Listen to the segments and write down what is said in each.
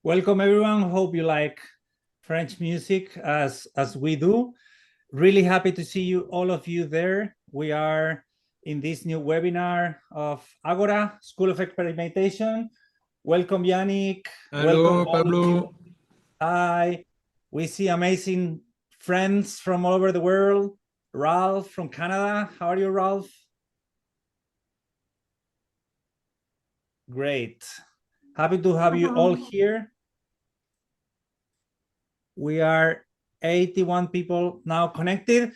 Welcome everyone. Hope you like French music as we do. Really happy to see you, all of you there. We are in this new webinar of Agora, School of Experimentation. Welcome, Yannick. Welcome Hello, all of you. Pablo. Hi. We see amazing friends from all over the world. Ralph from Canada. How are you, Ralph? Great. Happy to have you all here. We are 81 people now connected.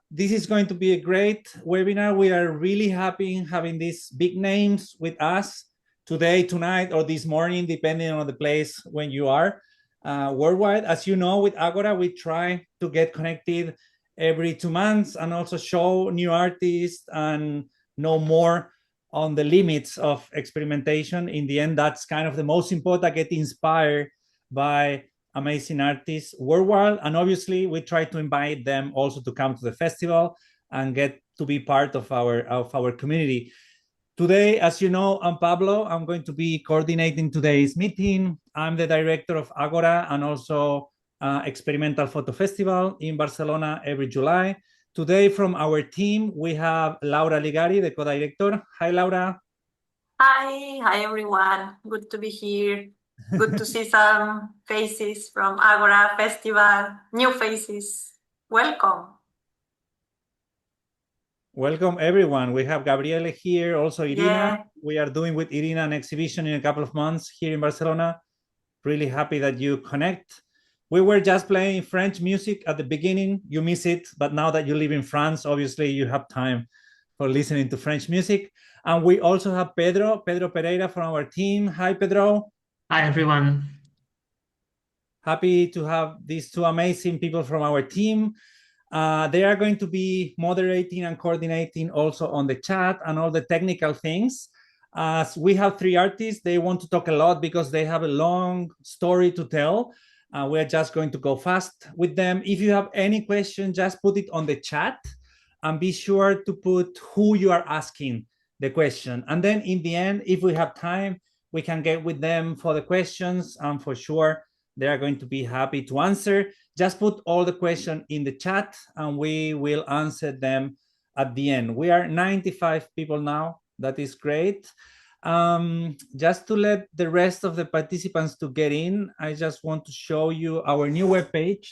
This is going to be a great webinar. We are really happy having these big names with us today, tonight, or this morning, depending on the place when you are worldwide. As you know, with Agora, we try to get connected every 2 months and also show new artists and know more on the limits of experimentation. In the end, that's kind of the most important, get inspired by amazing artists worldwide. And obviously, we try to invite them also to come to the festival and get to be part of our community. Today, as you know, I'm Pablo. I'm going to be coordinating today's meeting. I'm the director of Agora and also Experimental Photo Festival in Barcelona every July. Today, from our team, we have Laura Ligari, the co-director. Hi, Laura. Hi everyone. Good to be here. Good to see some faces from Agora Festival, new faces. Welcome. Welcome everyone. We have Gabriele here, also Irina. Yeah. We are doing with Irina an exhibition in a couple of months here in Barcelona. Really happy that you connect. We were just playing French music at the beginning. You miss it, but now that you live in France, obviously you have time for listening to French music. And we also have Pedro Pereira from our team. Hi, Pedro. Hi, everyone. Happy to have these two amazing people from our team. They are going to be moderating and coordinating also on the chat and all the technical things. As we have three artists, they want to talk a lot because they have a long story to tell. We're just going to go fast with them. If you have any question, just put it on the chat and be sure to put who you are asking the question. And then in the end, if we have time, we can get with them for the questions, and for sure, they are going to be happy to answer. Just put all the questions in the chat and we will answer them at the end. We are 95 people now. That is great. Just to let the rest of the participants to get in, I just want to show you our new webpage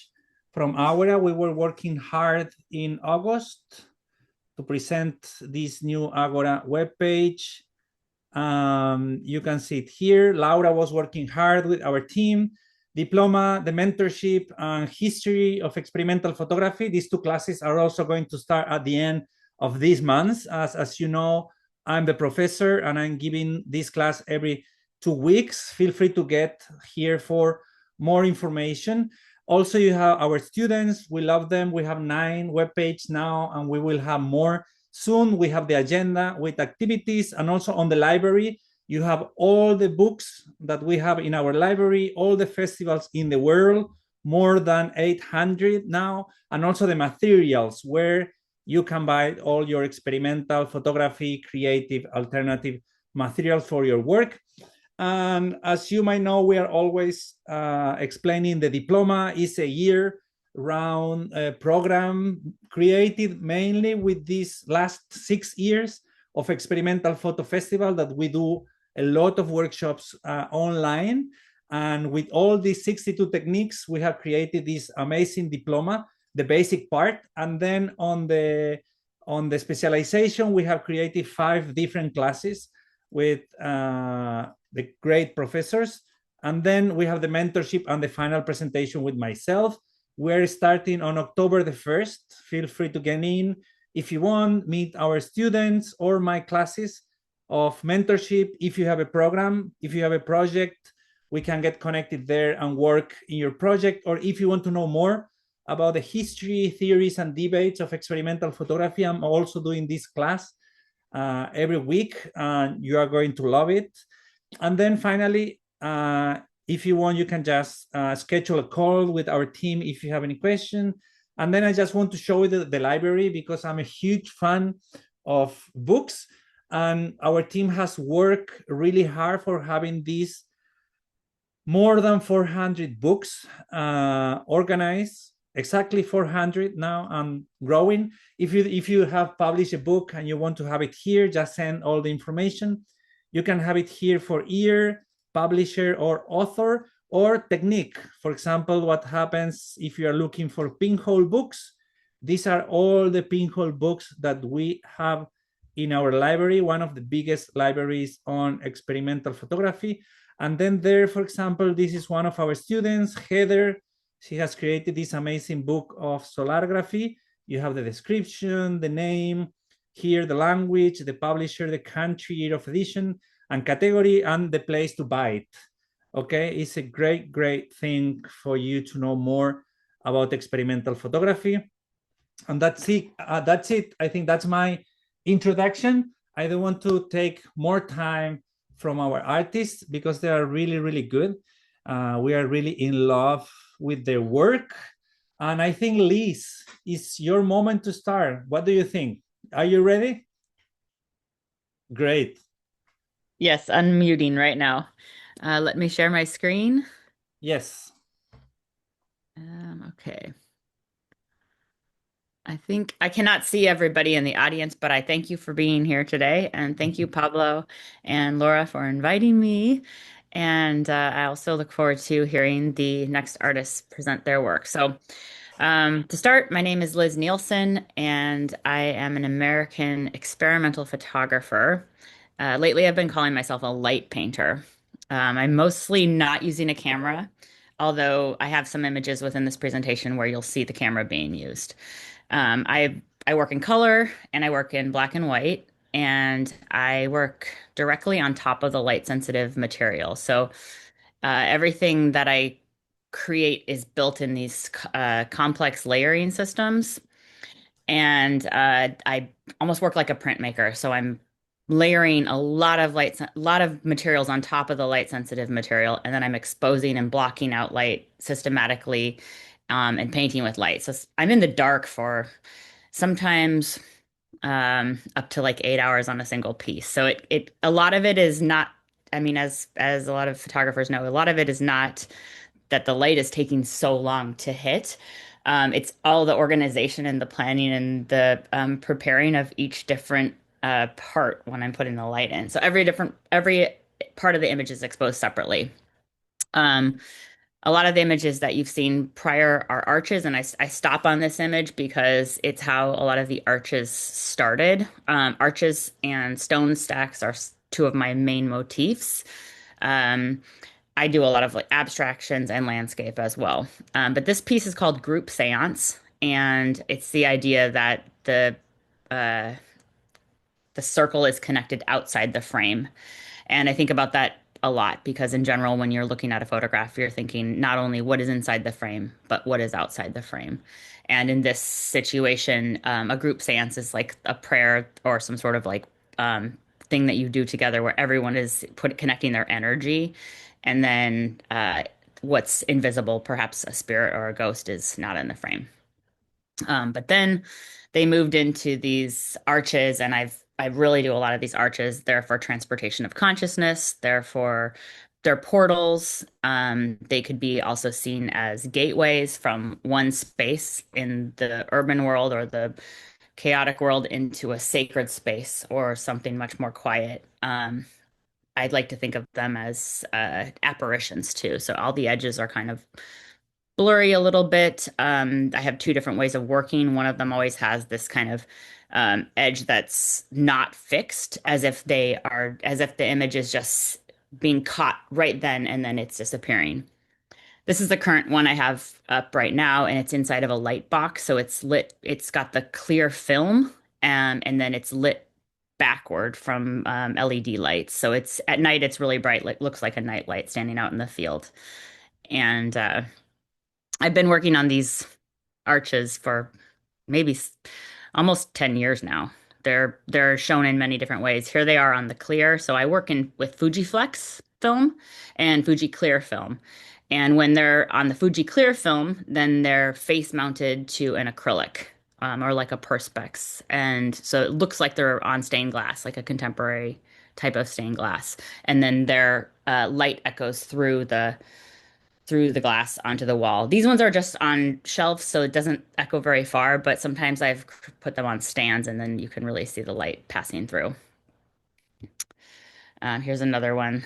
from Agora. We were working hard in August to present this new Agora webpage. You can see it here. Laura was working hard with our team. Diploma, the mentorship, and history of experimental photography. These two classes are also going to start at the end of this month. As you know, I'm the professor and I'm giving this class every 2 weeks. Feel free to get here for more information. Also, you have our students. We love them. We have 9 web pages now, and we will have more soon. We have the agenda with activities, and also on the library, you have all the books that we have in our library, all the festivals in the world, more than 800 now, and also the materials where you can buy all your experimental photography, creative, alternative materials for your work. And as you might know, we are always explaining the diploma is a year-round program created mainly with these last 6 years of experimental photo festival that we do a lot of workshops online. And with all these 62 techniques, we have created this amazing diploma, the basic part. And then on the specialization, we have created 5 different classes with the great professors. And then we have the mentorship and the final presentation with myself. We're starting on October the 1st. Feel free to get in if you want, meet our students or my classes of mentorship. If you have a program, if you have a project, we can get connected there and work in your project. Or if you want to know more about the history, theories, and debates of experimental photography, I'm also doing this class every week, and you are going to love it. And then finally, if you want, you can just schedule a call with our team if you have any question. And then I just want to show you the library because I'm a huge fan of books, and our team has worked really hard for having this more than 400 books organized, exactly 400 now and growing. If you have published a book and you want to have it here, just send all the information. You can have it here for year, publisher, or author, or technique. For example, what happens if you are looking for pinhole books? These are all the pinhole books that we have in our library, one of the biggest libraries on experimental photography. And then there, for example, this is one of our students, Heather. She has created this amazing book of solargraphy. You have the description, the name, here the language, the publisher, the country, year of edition, and category, and the place to buy it. Okay, it's a great, great thing for you to know more about experimental photography. And that's it. That's it. I think that's my introduction. I don't want to take more time from our artists because they are really, really good. We are really in love with their work. And I think, Liz, it's your moment to start. What do you think? Are you ready? Great. Yes, unmuting right now. Let me share my screen. Yes. Okay. I think I cannot see everybody in the audience, but I thank you for being here today. And thank you, Pablo and Laura, for inviting me. And I also look forward to hearing the next artists present their work. So, to start, my name is Liz Nielsen, and I am an American experimental photographer. Lately, I've been calling myself a light painter. I'm mostly not using a camera, although I have some images within this presentation where you'll see the camera being used. I work in color and I work in black and white, and I work directly on top of the light sensitive material. So everything that I create is built in these complex layering systems, and I almost work like a printmaker. So I'm layering a lot of materials on top of the light sensitive material, and then I'm exposing and blocking out light systematically, and painting with light. So I'm in the dark for sometimes up to like 8 hours on a single piece. So it a lot of it is not. I mean, as a lot of photographers know, a lot of it is not that the light is taking so long to hit. It's all the organization and the planning and the preparing of each different part when I'm putting the light in. So every part of the image is exposed separately. Um, a lot of the images that you've seen prior are arches, and I stop on this image because it's how a lot of the arches started. Arches and stone stacks are two of my main motifs. Um, I do a lot of like abstractions and landscape as well. But this piece is called Group Seance, and it's the idea that uh, the circle is connected outside the frame. And I think about that a lot because, in general, when you're looking at a photograph, you're thinking not only what is inside the frame, but what is outside the frame. And in this situation, a group seance is like a prayer or some sort of like thing that you do together where everyone is connecting their energy. And then what's invisible, perhaps a spirit or a ghost, is not in the frame. But then they moved into these arches, and I really do a lot of these arches. They're for transportation of consciousness. They're portals. They could be also seen as gateways from one space in the urban world or the chaotic world into a sacred space or something much more quiet. I'd like to think of them as apparitions too. So all the edges are kind of blurry a little bit. I have two different ways of working. One of them always has this kind of edge that's not fixed, as if the image is just being caught right then and then it's disappearing. This is the current one I have up right now, and it's inside of a light box. So it's lit, it's got the clear film, and then it's lit backward from LED lights. So it's at night, it's really bright, like looks like a night light standing out in the field. And I've been working on these arches for maybe almost 10 years now. They're shown in many different ways. Here they are on the clear. So I work in with Fujiflex film and Fuji clear film. And when they're on the Fuji clear film, then they're face mounted to an acrylic, or like a perspex. And so it looks like they're on stained glass, like a contemporary type of stained glass, and then their light echoes through the glass onto the wall. These ones are just on shelves, so it doesn't echo very far, but sometimes I've put them on stands, and then you can really see the light passing through. Here's another one,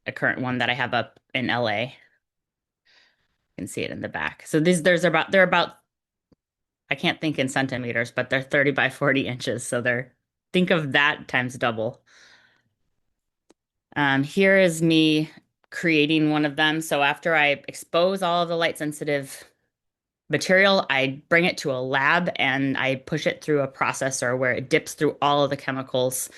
a current one that I have up in LA. You can see it in the back. So they're about, I can't think in centimeters, but they're 30 by 40 inches. So think of that times double. Here is me creating one of them. So after I expose all of the light sensitive material, I bring it to a lab and I push it through a processor where it dips through all of the chemicals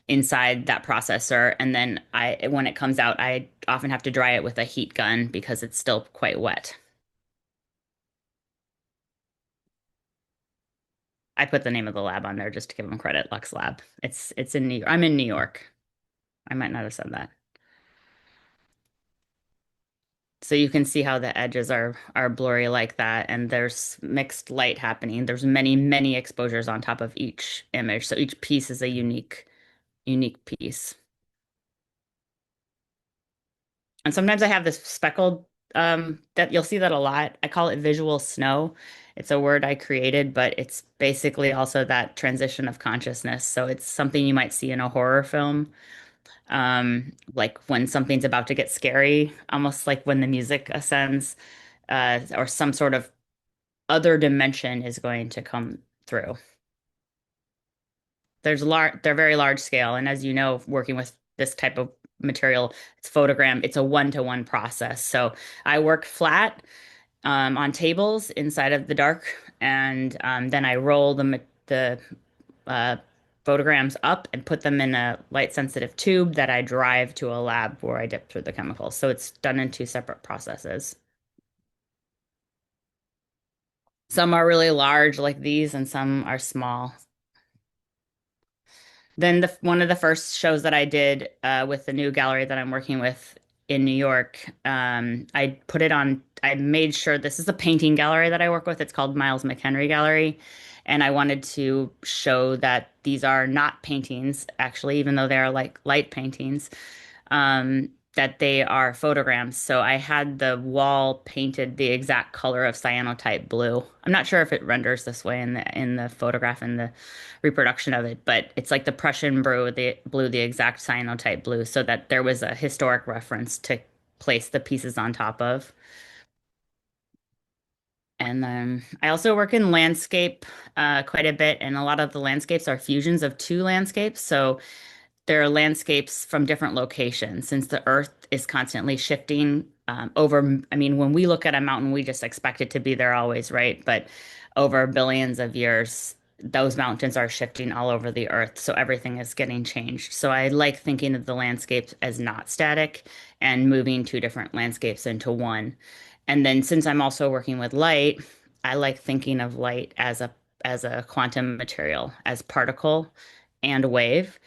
inside that processor. And then when it comes out, I often have to dry it with a heat gun because it's still quite wet. I put the name of the lab on there just to give them credit, Lux Lab. It's in New York. I'm in New York. I might not have said that. So you can see how the edges are blurry like that, and there's mixed light happening. There's many, many exposures on top of each image. So each piece is a unique piece. And sometimes I have this speckled, that you'll see that a lot. I call it visual snow. It's a word I created, but it's basically also that transition of consciousness. So it's something you might see in a horror film, like when something's about to get scary, almost like when the music ascends, or some sort of other dimension is going to come through. They're very large scale, and as you know, working with this type of material, it's photogram. It's a one-to-one process. So I work flat on tables inside of the dark, and then I roll the uh, photograms up and put them in a light-sensitive tube that I drive to a lab where I dip through the chemicals. So it's done in two separate processes. Some are really large like these, and some are small. Then one of the first shows that I did with the new gallery that I'm working with in New York, I put it on, I made sure this is a painting gallery that I work with. It's called Miles McHenry Gallery. And I wanted to show that these are not paintings, actually, even though they are like light paintings, that they are photograms. So I had the wall painted the exact color of cyanotype blue. I'm not sure if it renders this way in the photograph and the reproduction of it, but it's like the Prussian blue, the exact cyanotype blue, so that there was a historic reference to place the pieces on top of. And then I also work in landscape quite a bit, and a lot of the landscapes are fusions of two landscapes. So there are landscapes from different locations since the earth is constantly shifting over. I mean, when we look at a mountain, we just expect it to be there always, right? But over billions of years, those mountains are shifting all over the earth. So everything is getting changed. So I like thinking of the landscape as not static and moving two different landscapes into one. And then since I'm also working with light, I like thinking of light as a quantum material, as particle and wave.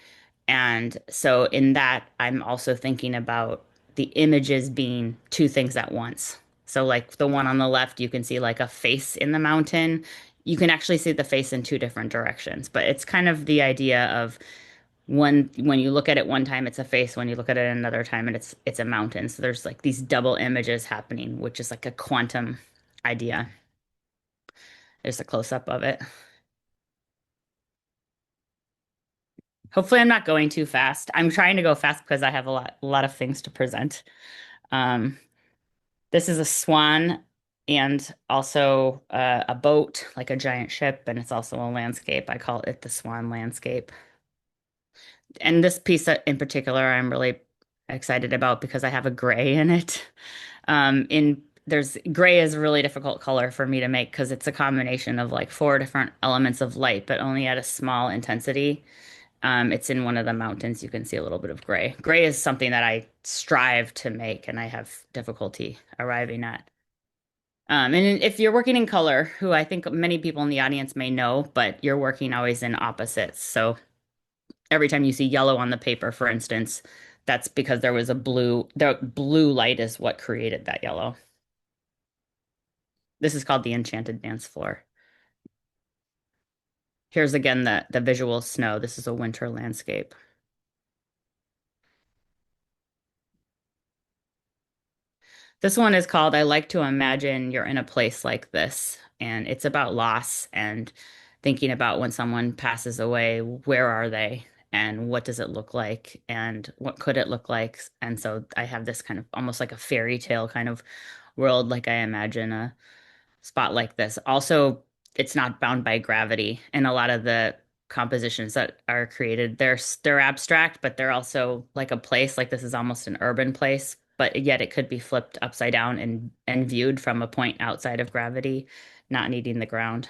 And so in that, I'm also thinking about the images being two things at once. So like the one on the left, you can see like a face in the mountain. You can actually see the face in two different directions, but it's kind of the idea of when you look at it one time, it's a face. When you look at it another time, and it's a mountain. So there's like these double images happening, which is like a quantum idea. There's a close up of it. Hopefully, I'm not going too fast. I'm trying to go fast because I have a lot of things to present. Um, this is a swan and also a boat, like a giant ship, and it's also a landscape. I call it the swan landscape. And this piece in particular, I'm really excited about because I have a gray in it. There's gray is a really difficult color for me to make because it's a combination of like four different elements of light, but only at a small intensity. It's in one of the mountains. You can see a little bit of gray. Gray is something that I strive to make and I have difficulty arriving at. And if you're working in color, who I think many people in the audience may know, but you're working always in opposites. So every time you see yellow on the paper, for instance, that's because there was the blue light is what created that yellow. This is called the Enchanted Dance Floor. Here's again the visual snow. This is a winter landscape. This one is called I Like to Imagine You're in a Place Like This. And it's about loss and thinking about when someone passes away, where are they? And what does it look like? And what could it look like? And so I have this kind of almost like a fairy tale kind of world, like I imagine a spot like this. Also, it's not bound by gravity. And a lot of the compositions that are created, they're abstract, but they're also like a place. Like this is almost an urban place, but yet it could be flipped upside down and viewed from a point outside of gravity, not needing the ground.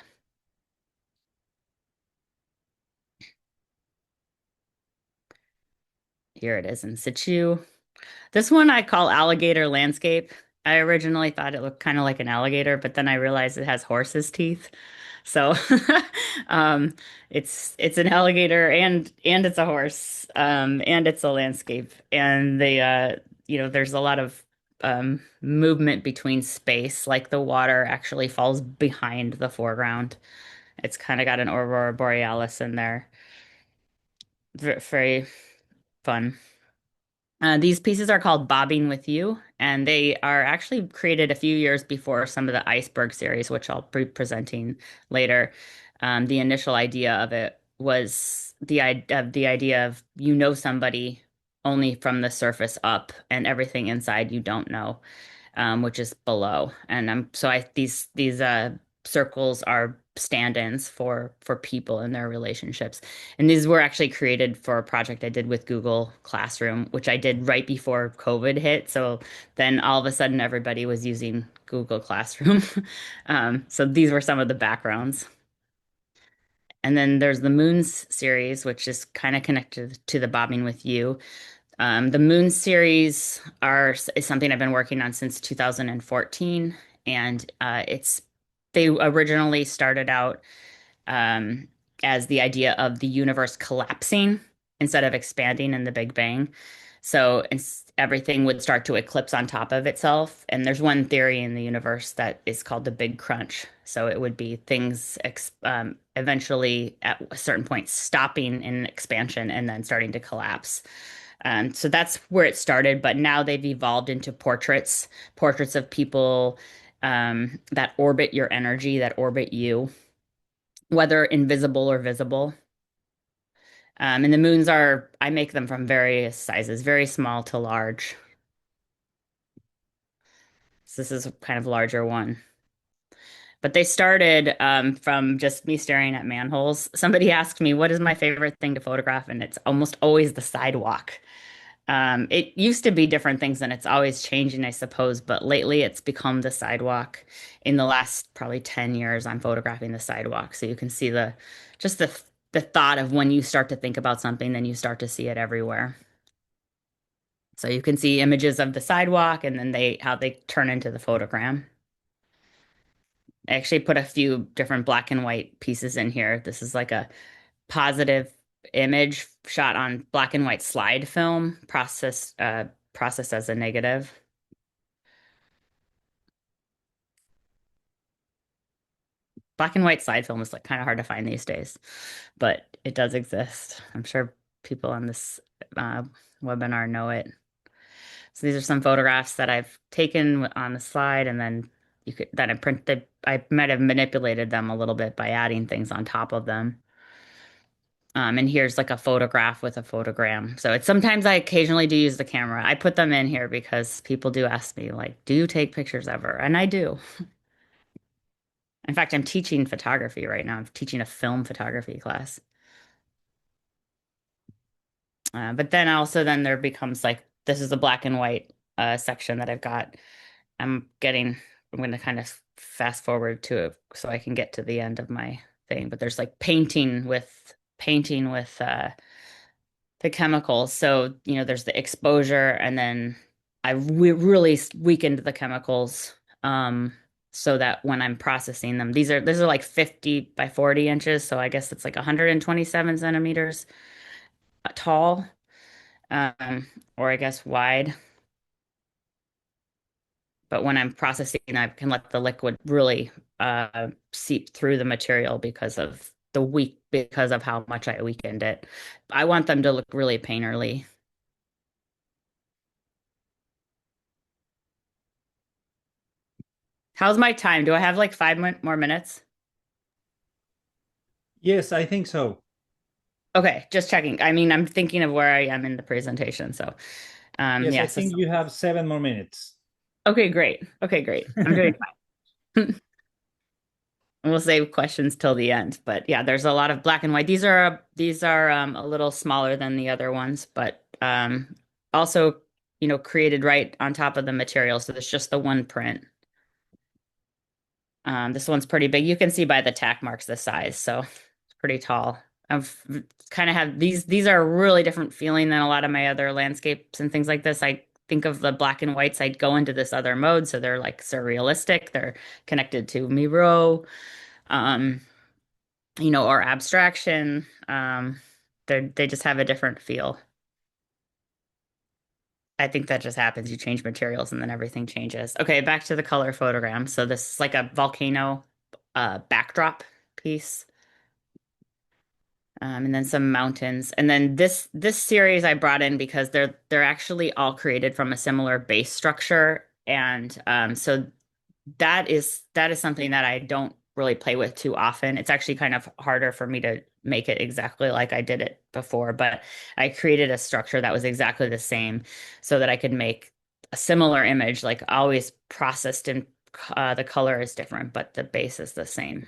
Here it is in situ. This one I call alligator landscape. I originally thought it looked kind of like an alligator, but then I realized it has horse's teeth. So um, it's an alligator and it's a horse and it's a landscape and there's a lot of movement between space, like the water actually falls behind the foreground. It's kind of got an aurora borealis in there. Very fun. These pieces are called Bobbing with You, and they are actually created a few years before some of the Iceberg series, which I'll be presenting later. The initial idea of it was the idea of you know somebody only from the surface up, and everything inside you don't know, which is below. And these circles are stand-ins for people and their relationships. And these were actually created for a project I did with Google Classroom, which I did right before COVID hit. So then all of a sudden everybody was using Google Classroom. So these were some of the backgrounds. And then there's the Moons series, which is kind of connected to the Bobbing with You. The Moon series is something I've been working on since 2014, and they originally started out as the idea of the universe collapsing instead of expanding in the Big Bang. So everything would start to eclipse on top of itself. And there's one theory in the universe that is called the Big Crunch. So it would be things eventually at a certain point stopping in expansion and then starting to collapse. So that's where it started, but now they've evolved into portraits of people that orbit your energy, that orbit you, whether invisible or visible. And the moons I make them from various sizes, very small to large. So this is a kind of larger one. But they started from just me staring at manholes. Somebody asked me, what is my favorite thing to photograph? And it's almost always the sidewalk. It used to be different things and it's always changing, I suppose, but lately it's become the sidewalk. In the last probably 10 years, I'm photographing the sidewalk. So you can see just the thought of when you start to think about something, then you start to see it everywhere. So you can see images of the sidewalk and then how they turn into the photogram. I actually put a few different black and white pieces in here. This is like a positive image shot on black and white slide film, processed as a negative. Black and white slide film is like kind of hard to find these days, but it does exist. I'm sure people on this webinar know it. So these are some photographs that I've taken on the slide, and then I might have manipulated them a little bit by adding things on top of them. And here's like a photograph with a photogram. So sometimes I occasionally do use the camera. I put them in here because people do ask me, like, do you take pictures ever? And I do. In fact, I'm teaching photography right now. I'm teaching a film photography class. But then there becomes like, this is a black and white section that I've got. I'm going to kind of fast forward to it so I can get to the end of my thing. But there's like painting with the chemicals. So, there's the exposure, and then we really weakened the chemicals so that when I'm processing them, these are like 50 by 40 inches. So I guess it's like 127 centimeters tall, or I guess wide. But when I'm processing, I can let the liquid really seep through the material because of how much I weakened it. I want them to look really painterly. How's my time? Do I have like more minutes? Yes, I think so. Okay, just checking. I mean, I'm thinking of where I am in the presentation. So, Yes, yeah. I So, think you have 7 more minutes. okay, great. Okay, great. I'm doing fine. We'll save questions till the end. But yeah, there's a lot of black and white. These are a little smaller than the other ones, but also, created right on top of the material. So there's just the one print. This one's pretty big. You can see by the tack marks the size, so it's pretty tall. I've kind of have these are a really different feeling than a lot of my other landscapes and things like this. I think of the black and whites, I'd go into this other mode, so they're like surrealistic. They're connected to Miro, um, or abstraction. They just have a different feel. I think that just happens. You change materials and then everything changes. Okay, back to the color photogram. So this is like a volcano backdrop piece. And then some mountains. And then this series I brought in because they're actually all created from a similar base structure. And so that is something that I don't really play with too often. It's actually kind of harder for me to make it exactly like I did it before, but I created a structure that was exactly the same so that I could make a similar image, like always processed in the color is different, but the base is the same.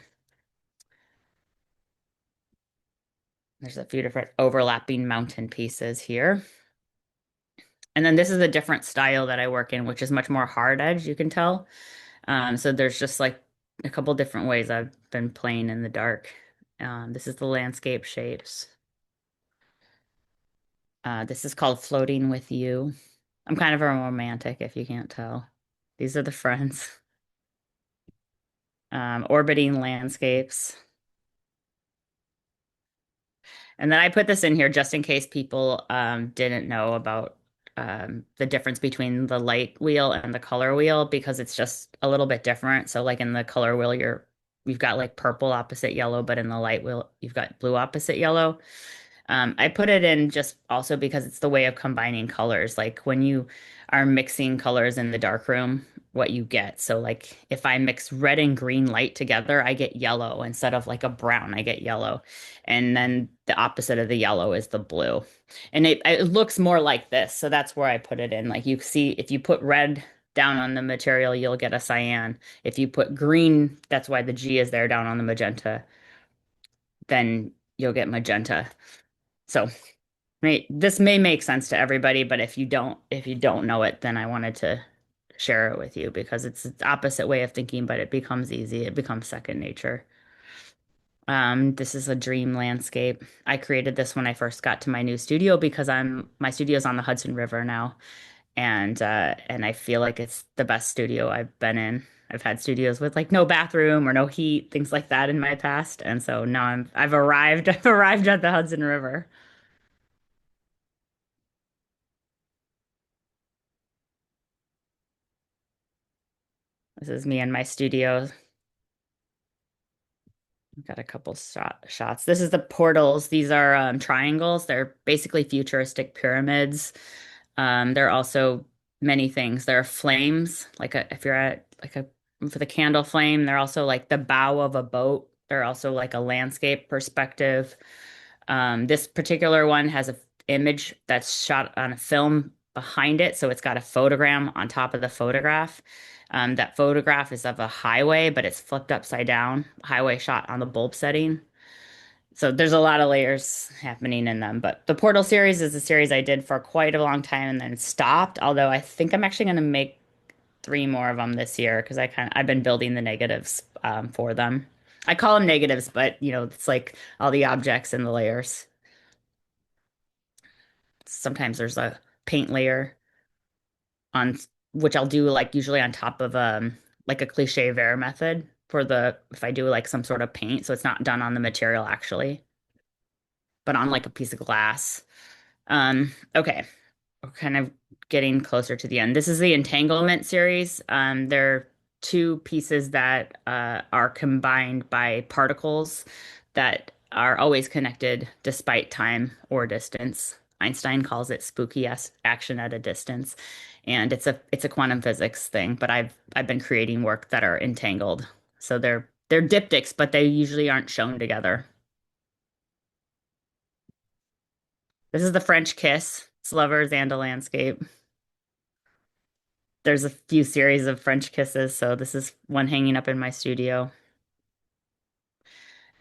There's a few different overlapping mountain pieces here. And then this is a different style that I work in, which is much more hard edge, you can tell. So there's just like a couple different ways I've been playing in the dark. This is the landscape shapes. This is called Floating with You. I'm kind of a romantic, if you can't tell. These are the friends. Orbiting landscapes. And then I put this in here just in case people didn't know about the difference between the light wheel and the color wheel because it's just a little bit different. So like in the color wheel, you've got like purple opposite yellow, but in the light wheel, you've got blue opposite yellow. I put it in just also because it's the way of combining colors. Like when you are mixing colors in the darkroom, what you get. So like if I mix red and green light together, I get yellow instead of like a brown, I get yellow. And then the opposite of the yellow is the blue. And it looks more like this. So that's where I put it in. Like you see, if you put red down on the material, you'll get a cyan. If you put green, that's why the G is there down on the magenta, then you'll get magenta. So this may make sense to everybody, but if you don't know it, then I wanted to share it with you because it's the opposite way of thinking, but it becomes easy. It becomes second nature. This is a dream landscape. I created this when I first got to my new studio because my studio's on the Hudson River now, and I feel like it's the best studio I've been in. I've had studios with like no bathroom or no heat, things like that in my past, and so now I've arrived. I've arrived at the Hudson River. This is me in my studio. I've got a couple shots. This is the portals. These are triangles. They're basically futuristic pyramids. There are also many things. There are flames, if you're at for the candle flame. They're also like the bow of a boat. They're also like a landscape perspective. This particular one has an image that's shot on a film behind it, so it's got a photogram on top of the photograph. That photograph is of a highway, but it's flipped upside down. Highway shot on the bulb setting. So there's a lot of layers happening in them. But the Portal series is a series I did for quite a long time and then stopped. Although I think I'm actually going to make 3 more of them this year because I've been building the negatives for them. I call them negatives, but it's like all the objects and the layers. Sometimes there's a paint layer on which I'll do like usually on top of like a cliche Vert method for the if I do like some sort of paint, so it's not done on the material actually, but on like a piece of glass. Okay. We're kind of getting closer to the end. This is the entanglement series. They're two pieces that are combined by particles that are always connected despite time or distance. Einstein calls it spooky action at a distance. and it's a quantum physics thing, but I've been creating work that are entangled. So they're diptychs, but they usually aren't shown together. This is the French kiss. It's lovers and a landscape. There's a few series of French kisses, so this is one hanging up in my studio.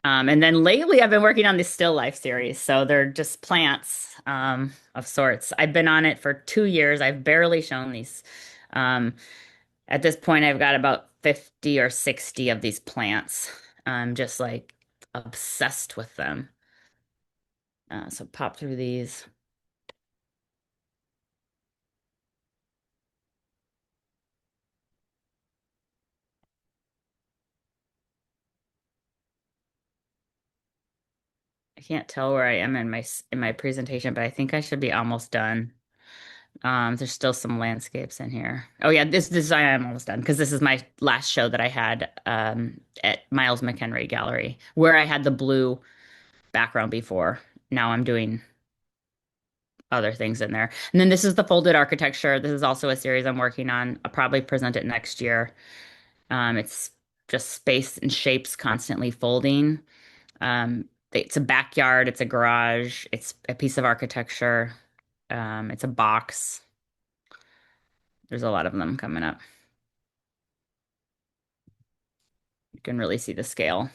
And then lately I've been working on the still life series. So they're just plants of sorts. I've been on it for 2 years. I've barely shown these. At this point, I've got about 50 or 60 of these plants. I'm just like obsessed with them. So pop through these. I can't tell where I am in my presentation, but I think I should be almost done. There's still some landscapes in here. Oh yeah, this I am almost done because this is my last show that I had at Miles McHenry Gallery, where I had the blue background before. Now I'm doing other things in there. And then this is the folded architecture. This is also a series I'm working on. I'll probably present it next year. It's just space and shapes constantly folding. It's a backyard, it's a garage, it's a piece of architecture, it's a box. There's a lot of them coming up. You can really see the scale.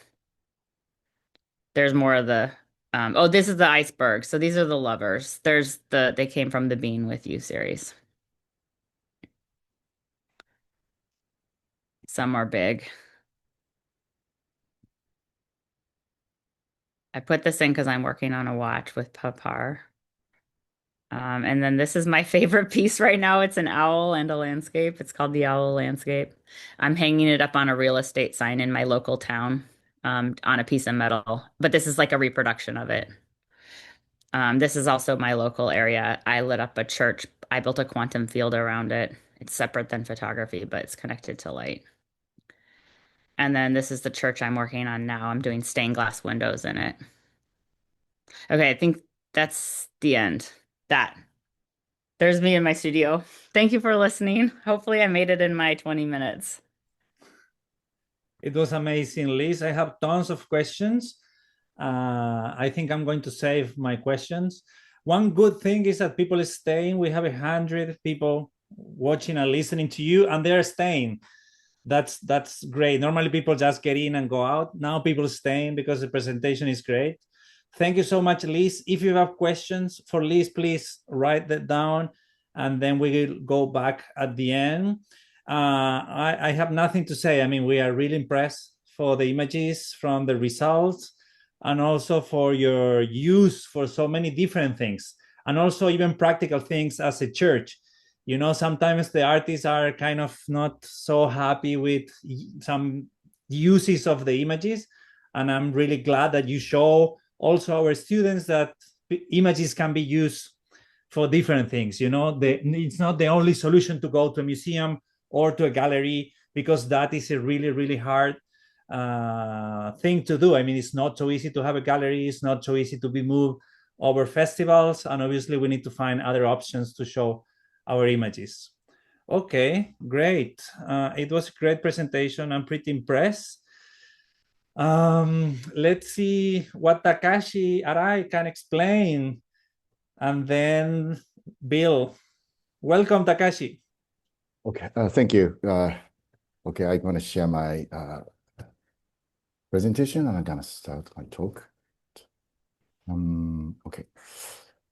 There's more of the, oh, this is the iceberg. So these are the lovers. They came from the Being With You series. Some are big. I put this in because I'm working on a watch with Papar. And then this is my favorite piece right now. It's an owl and a landscape. It's called the Owl Landscape. I'm hanging it up on a real estate sign in my local town, on a piece of metal. But this is like a reproduction of it. This is also my local area. I lit up a church. I built a quantum field around it. It's separate than photography, but it's connected to light. And then this is the church I'm working on now. I'm doing stained glass windows in it. Okay, I think that's the end. There's me in my studio. Thank you for listening. Hopefully I made it in my 20 minutes. It was amazing, Liz. I have tons of questions. I think I'm going to save my questions. One good thing is that people are staying. We have 100 people watching and listening to you, and they're staying. That's great. Normally people just get in and go out. Now people are staying because the presentation is great. Thank you so much, Liz. If you have questions for Liz, please write that down, and then we will go back at the end. I have nothing to say. I mean, we are really impressed for the images from the results, and also for your use for so many different things, and also even practical things as a church. You know, sometimes the artists are kind of not so happy with some uses of the images, and I'm really glad that you show also our students that images can be used for different things. You know, it's not the only solution to go to a museum or to a gallery, because that is a really, really hard thing to do. I mean, it's not so easy to have a gallery. It's not so easy to be moved over festivals. And obviously we need to find other options to show our images. Okay, great. It was a great presentation. I'm pretty impressed. Let's see what Takashi Arai can explain. And then Bill. Welcome, Takashi. Okay, thank you. Okay, I'm going to share my presentation and I'm going to start my talk. Okay,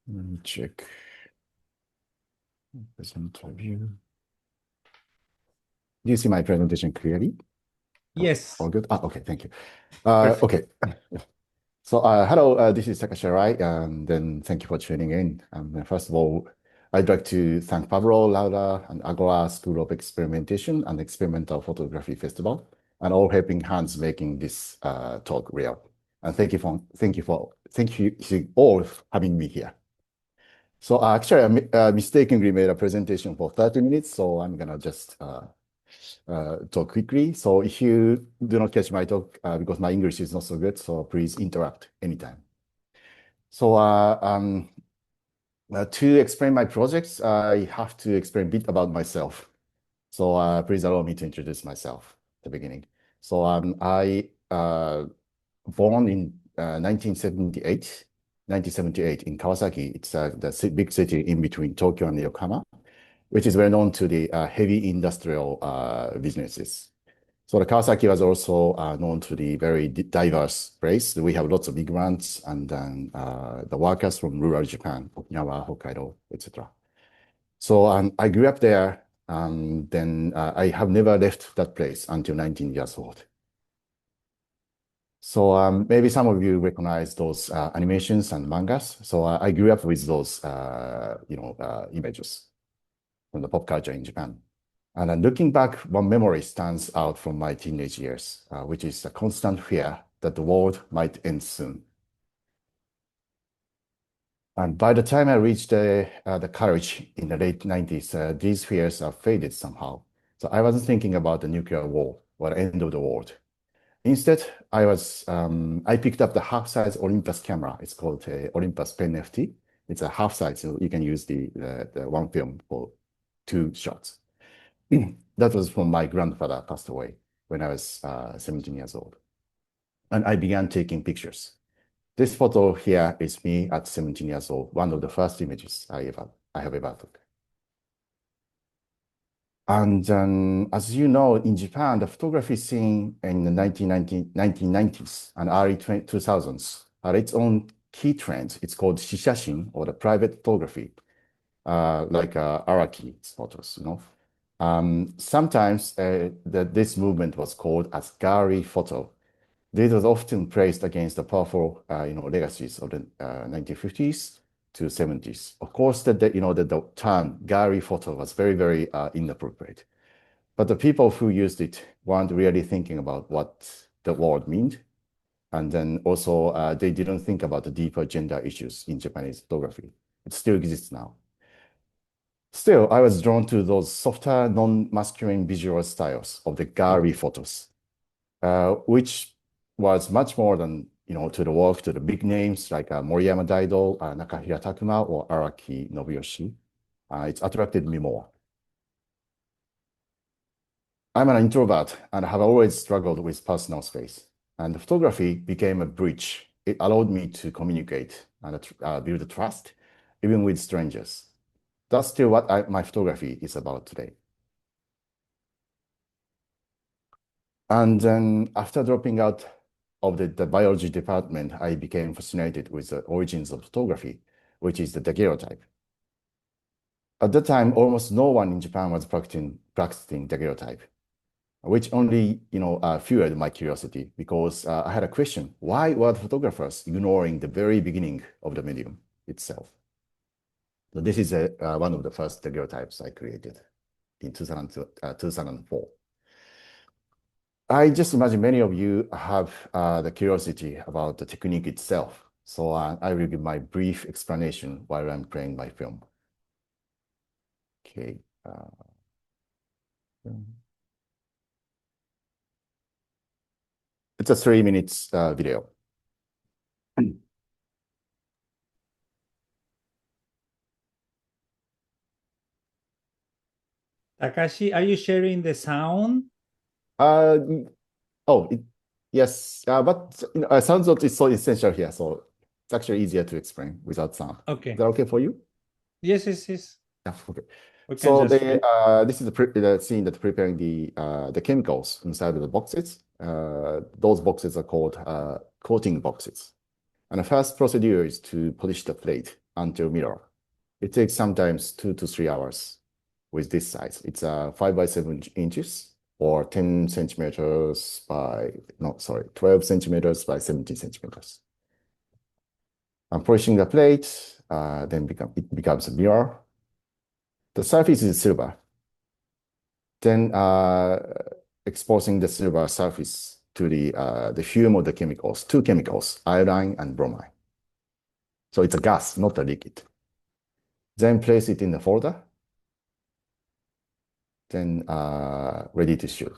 let me check. Present review. Do you see my presentation clearly? Yes. All good? Okay, thank you. Okay. So, hello, this is Takashi Arai, and then thank you for tuning in. First of all, I'd like to thank Pablo, Laura, and Agora School of Experimentation and Experimental Photography Festival, and all helping hands making this talk real. And thank you all for having me here. So actually, I mistakenly made a presentation for 30 minutes, so I'm gonna just talk quickly. So if you do not catch my talk, because my English is not so good, so please interrupt anytime. So To explain my projects, I have to explain a bit about myself. So please allow me to introduce myself at the beginning. So I born in 1978 in Kawasaki. It's the big city in between Tokyo and Yokohama, which is well known to the heavy industrial businesses. So the Kawasaki was also known to the very diverse place. We have lots of immigrants and then the workers from rural Japan, Okinawa, Hokkaido, etc. So I grew up there, and then I have never left that place until 19 years old. So maybe some of you recognize those animations and mangas. So I grew up with those, images from the pop culture in Japan. And then looking back, one memory stands out from my teenage years, which is the constant fear that the world might end soon. And by the time I reached the college in the late 90s, these fears are faded somehow. So I wasn't thinking about the nuclear war or the end of the world. Instead, I picked up the half-size Olympus camera. It's called Olympus Pen FT. It's a half-size, so you can use the one film for 2 shots. That was from my grandfather passed away when I was 17 years old. And I began taking pictures. This photo here is me at 17 years old, one of the first images I have ever took. And as you know, in Japan, the photography scene in the 1990s and early 2000s had its own key trends. It's called shishashin, or the private photography, like Araki photos, Sometimes this movement was called as gallery photo. This was often praised against the powerful, legacies of the 1950s to 70s. Of course, that the term gallery photo was very, very inappropriate. But the people who used it weren't really thinking about what the word meant. And then also, they didn't think about the deeper gender issues in Japanese photography. It still exists now. Still, I was drawn to those softer, non-masculine visual styles of the gallery photos, which was much more than, to the work, to the big names like Moriyama Daido, Nakahira Takuma, or Araki Nobuyoshi. It attracted me more. I'm an introvert and have always struggled with personal space, and photography became a bridge. It allowed me to communicate and build trust, even with strangers. That's still what my photography is about today. And then after dropping out of the biology department, I became fascinated with the origins of photography, which is the daguerreotype. At that time, almost no one in Japan was practicing daguerreotype, which only fueled my curiosity, because I had a question: why were the photographers ignoring the very beginning of the medium itself? So this is one of the first daguerreotypes I created in 2004. I just imagine many of you have the curiosity about the technique itself. So I will give my brief explanation while I'm playing my film. Okay. It's a 3 minutes video. Takashi, are you sharing the sound? Yes, but sound is so essential here, so it's actually easier to explain without sound. Okay. Is that okay for you? Yes. Yeah, okay. We can So just this is the scene that preparing the chemicals inside of the boxes. Those boxes are called coating boxes. And the first procedure is to polish the plate until mirror. It takes sometimes 2 to 3 hours with this size. It's 5 by 7 inches or 10 centimeters by, 12 centimeters by 17 centimeters. I'm polishing the plate, then it becomes a mirror. The surface is silver. Then exposing the silver surface to the fume of the chemicals, 2 chemicals, iodine and bromine. So it's a gas, not a liquid. Then place it in the folder. Then ready to shoot.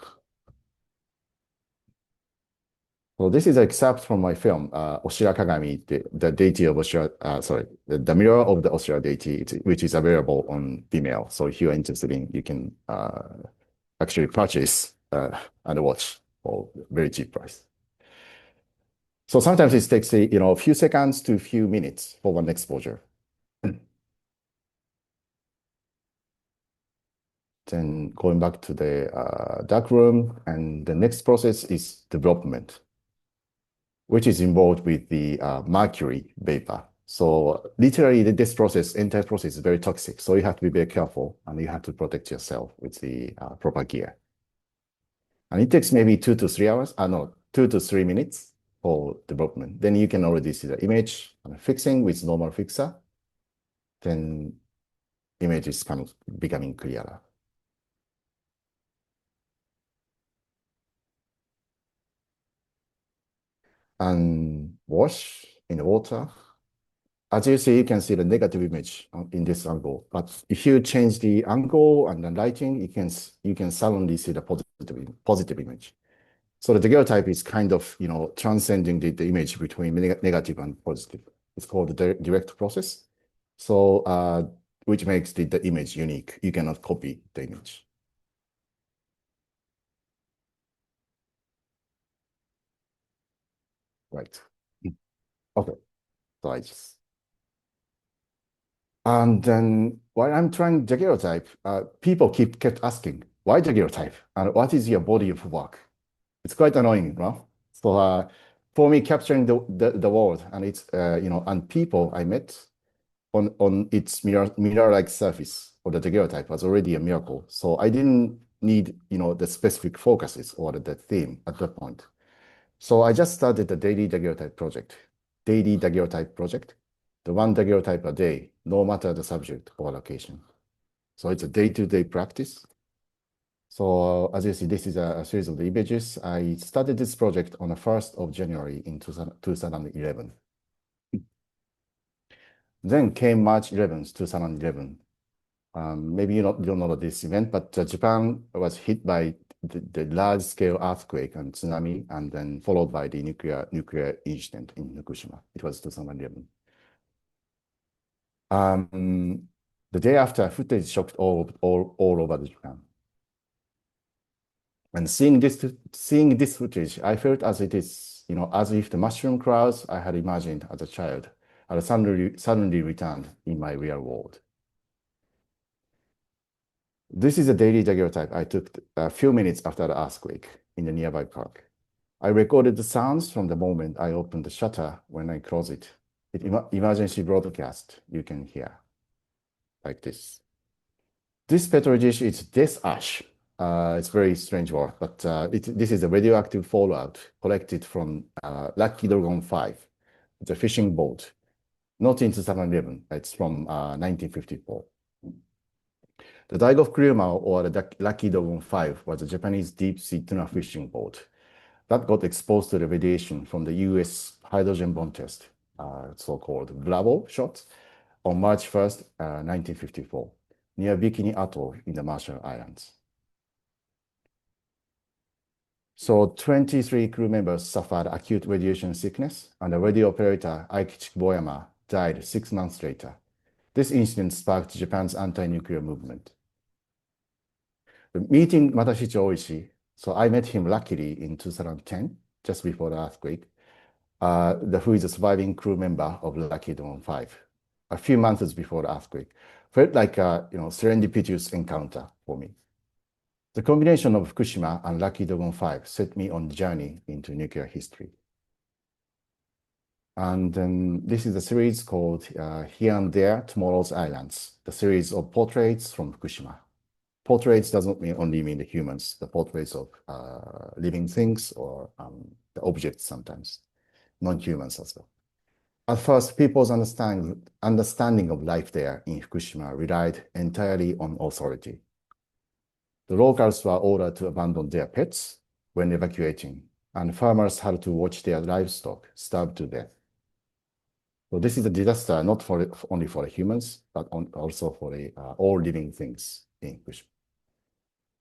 So this is an excerpt from my film, Oshira Kagami, the deity of Oshira, sorry, the mirror of the Oshira deity, which is available on Vimeo. So if you're interested in, you can actually purchase and watch for very cheap price. So sometimes it takes a few seconds to a few minutes for one exposure. Then going back to the dark room, and the next process is development, which is involved with the mercury vapor. So literally this entire process is very toxic. So you have to be very careful and you have to protect yourself with the proper gear. And it takes maybe 2 to 3 hours, no, 2 to 3 minutes for development. Then you can already see the image and fixing with normal fixer. Then image is becoming clearer. And wash in the water. As you see, you can see the negative image in this angle. But if you change the angle and the lighting, you can suddenly see the positive image. So the daguerreotype is kind of transcending the image between negative and positive. It's called the direct process. So which makes the image unique. You cannot copy the image. Right. Okay. So and then while I'm trying daguerreotype, people kept asking, why daguerreotype? And what is your body of work? It's quite annoying, no? So for me, capturing the world and its and people I met on its mirror-like surface of the daguerreotype was already a miracle. So I didn't need the specific focuses or the theme at that point. So I just started the daily daguerreotype project. The one daguerreotype a day, no matter the subject or location. So it's a day-to-day practice. So as you see, this is a series of the images. I started this project on the 1st of January in 2011. Then came March 11th, 2011. Maybe you don't know this event, but Japan was hit by the large-scale earthquake and tsunami, and then followed by the nuclear incident in Fukushima. It was 2011. The day after, footage shocked all over Japan. And seeing this footage, I felt as it is, as if the mushroom clouds I had imagined as a child had suddenly returned in my real world. This is a daily daguerreotype I took a few minutes after the earthquake in the nearby park. I recorded the sounds from the moment I opened the shutter when I close it. Emergency broadcast you can hear, like this. This petri dish is death ash. It's very strange word, but this is a radioactive fallout collected from Lucky Dragon 5. It's a fishing boat, not in 2011. It's from 1954. The Daigo Kuruma, or the Lucky Dragon 5, was a Japanese deep-sea tuna fishing boat that got exposed to the radiation from the US hydrogen bomb test, so-called Bravo shot, on March 1st, 1954, near Bikini Atoll in the Marshall Islands. So 23 crew members suffered acute radiation sickness, and the radio operator Aikichi Boyama died 6 months later. This incident sparked Japan's anti-nuclear movement. Meeting Madashichi Oishi, so I met him luckily in 2010, just before the earthquake, who is a surviving crew member of Lucky Dragon 5, a few months before the earthquake. Felt like a serendipitous encounter for me. The combination of Fukushima and Lucky Dragon 5 set me on the journey into nuclear history. And then this is a series called Here and There, Tomorrow's Islands, the series of portraits from Fukushima. Portraits doesn't only mean the humans, the portraits of living things or the objects sometimes, non-humans as well. At first, people's understanding of life there in Fukushima relied entirely on authority. The locals were ordered to abandon their pets when evacuating, and farmers had to watch their livestock starve to death. So this is a disaster not only for the humans, but also for all living things in Fukushima.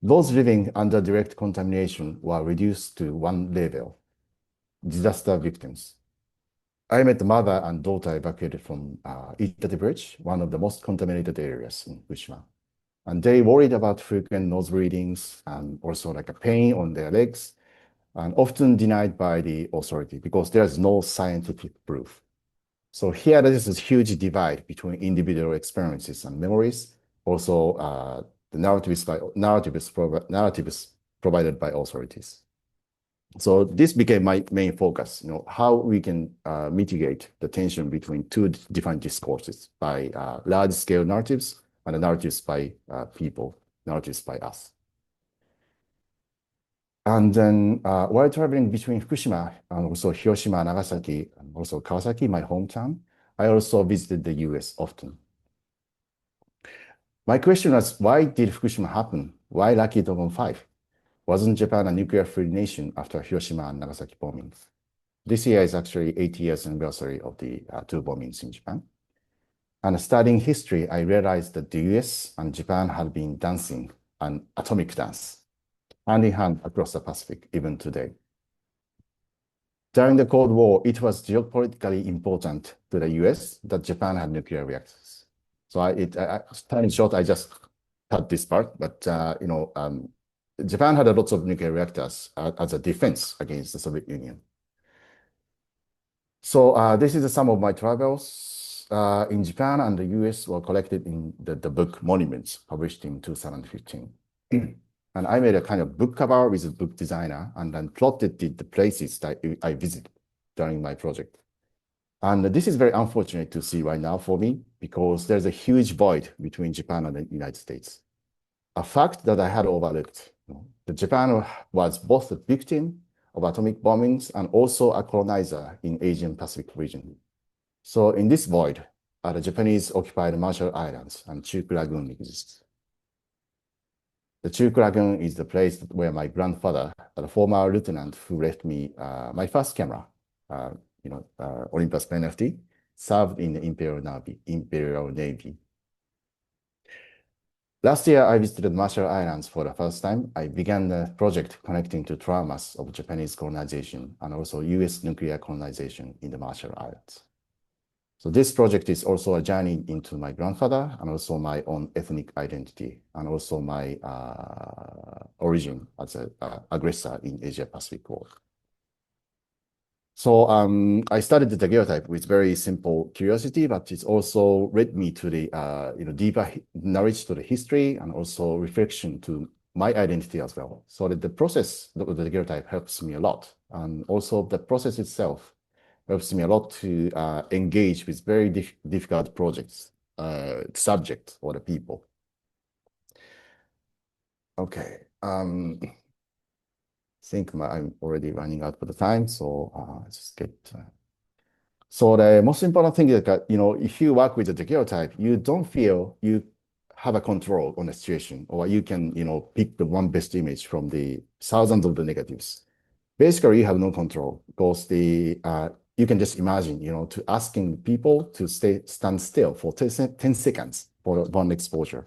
Those living under direct contamination were reduced to one level, disaster victims. I met the mother and daughter evacuated from Iitate Bridge, one of the most contaminated areas in Fukushima. And they worried about frequent nose bleedings and also like a pain on their legs, and often denied by the authority because there's no scientific proof. So here, there is a huge divide between individual experiences and memories. Also, the narratives provided by authorities. So this became my main focus, how we can mitigate the tension between two different discourses by large-scale narratives and the narratives by people, narratives by us. And then while traveling between Fukushima and also Hiroshima, Nagasaki, and also Kawasaki, my hometown, I also visited the US often. My question was, why did Fukushima happen? Why Lucky Dragon 5? Wasn't Japan a nuclear-free nation after Hiroshima and Nagasaki bombings? This year is actually 80 years anniversary of the two bombings in Japan. And studying history, I realized that the US and Japan had been dancing an atomic dance, hand in hand across the Pacific, even today. During the Cold War, it was geopolitically important to the US that Japan had nuclear reactors. So time short, I just cut this part, but Japan had a lot of nuclear reactors as a defense against the Soviet Union. So this is some of my travels in Japan and the US were collected in the book Monuments, published in 2015. And I made a kind of book cover with a book designer and then plotted the places that I visited during my project. And this is very unfortunate to see right now for me because there's a huge void between Japan and the United States. A fact that I had overlooked. That Japan was both a victim of atomic bombings and also a colonizer in Asian Pacific region. So in this void, the Japanese occupied Marshall Islands and Chuuk Lagoon exists. The Chuuk Lagoon is the place where my grandfather, the former lieutenant who left me my first camera, Olympus Pen FT, served in the Imperial Navy. Last year, I visited Marshall Islands for the first time. I began the project connecting to traumas of Japanese colonization and also US nuclear colonization in the Marshall Islands. So this project is also a journey into my grandfather and also my own ethnic identity and also my origin as an aggressor in Asia-Pacific War. So I studied the daguerreotype with very simple curiosity, but it's also led me to the deeper knowledge to the history and also reflection to my identity as well. So that the process of the daguerreotype helps me a lot, and also the process itself helps me a lot to engage with very difficult projects, subjects, or the people. Okay. I think I'm already running out of the time, so just get. So the most important thing is that if you work with the daguerreotype, you don't feel you have a control on the situation, or you can pick the one best image from the thousands of the negatives. Basically, you have no control because you can just imagine to asking people to stand still for 10 seconds for one exposure,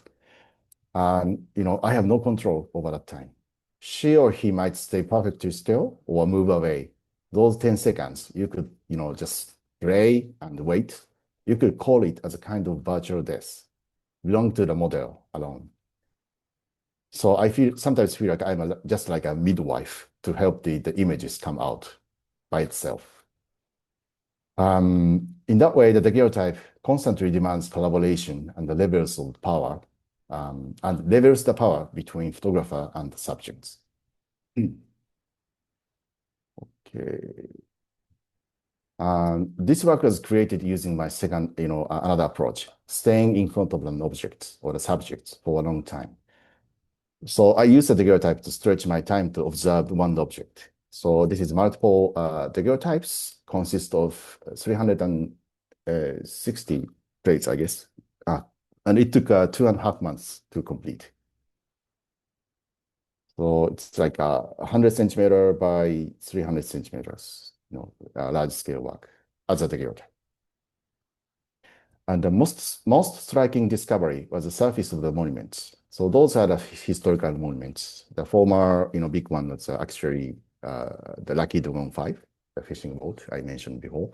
and I have no control over that time. She or he might stay perfectly still or move away. Those 10 seconds, you could, just pray and wait. You could call it as a kind of virtual death, belong to the model alone. So I sometimes feel like I'm just like a midwife to help the images come out by itself. In that way, the daguerreotype constantly demands collaboration and the levels of power, and levels the power between photographer and the subjects. Okay. This work was created using my second, another approach, staying in front of an object or the subject for a long time. So I use the daguerreotype to stretch my time to observe one object. So this is multiple daguerreotypes, consist of 360 plates, I guess. And it took 2.5 months to complete. So it's like 100 centimeter by 300 centimeters, large scale work as a daguerreotype. And the most striking discovery was the surface of the monuments. So those are the historical monuments. The former, big one that's actually the Lucky Dragon 5. the fishing boat I mentioned before.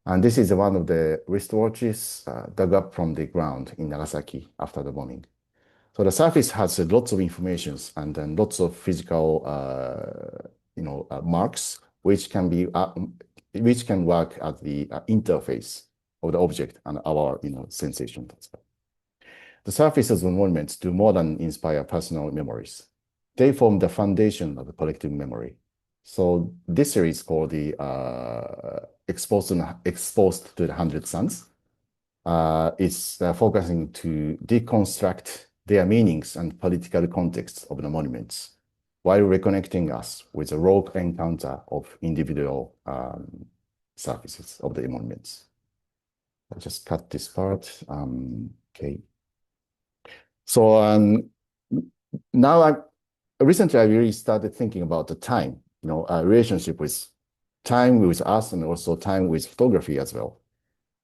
And this is one of the wristwatches dug up from the ground in Nagasaki after the bombing. So the surface has lots of information and then lots of physical, marks, which can work as the interface of the object and our, sensation. The surfaces of monuments do more than inspire personal memories. They form the foundation of the collective memory. So this series called the Exposed to the Hundred Suns is focusing to deconstruct their meanings and political context of the monuments while reconnecting us with a raw encounter of individual surfaces of the monuments. I'll just cut this part. Okay. So now recently I really started thinking about the time, relationship with time with us and also time with photography as well.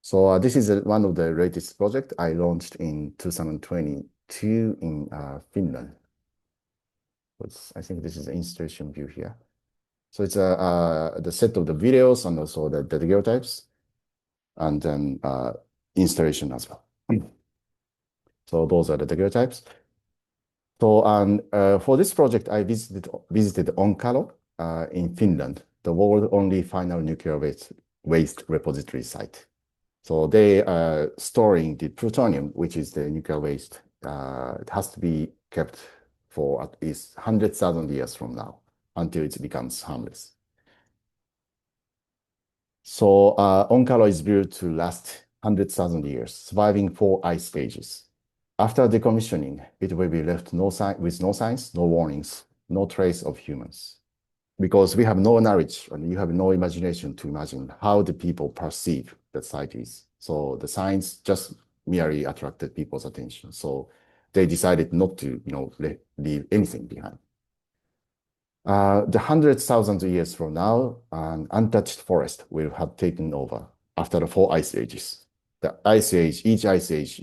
So this is one of the latest projects I launched in 2022 in Finland. I think this is the installation view here. So it's the set of the videos and also the daguerreotypes, and then installation as well. So those are the daguerreotypes. So for this project, I visited Onkalo in Finland, the world's only final nuclear waste repository site. So they are storing the plutonium, which is the nuclear waste. It has to be kept for at least 100,000 years from now until it becomes harmless. So Onkalo is built to last 100,000 years, surviving 4 ice ages. After decommissioning, it will be left with no signs, no warnings, no trace of humans. Because we have no knowledge and you have no imagination to imagine how the people perceive the site is. So the signs just merely attracted people's attention. So they decided not to, leave anything behind. The 100,000 years from now, an untouched forest will have taken over after the 4 ice ages. The ice age, each ice age,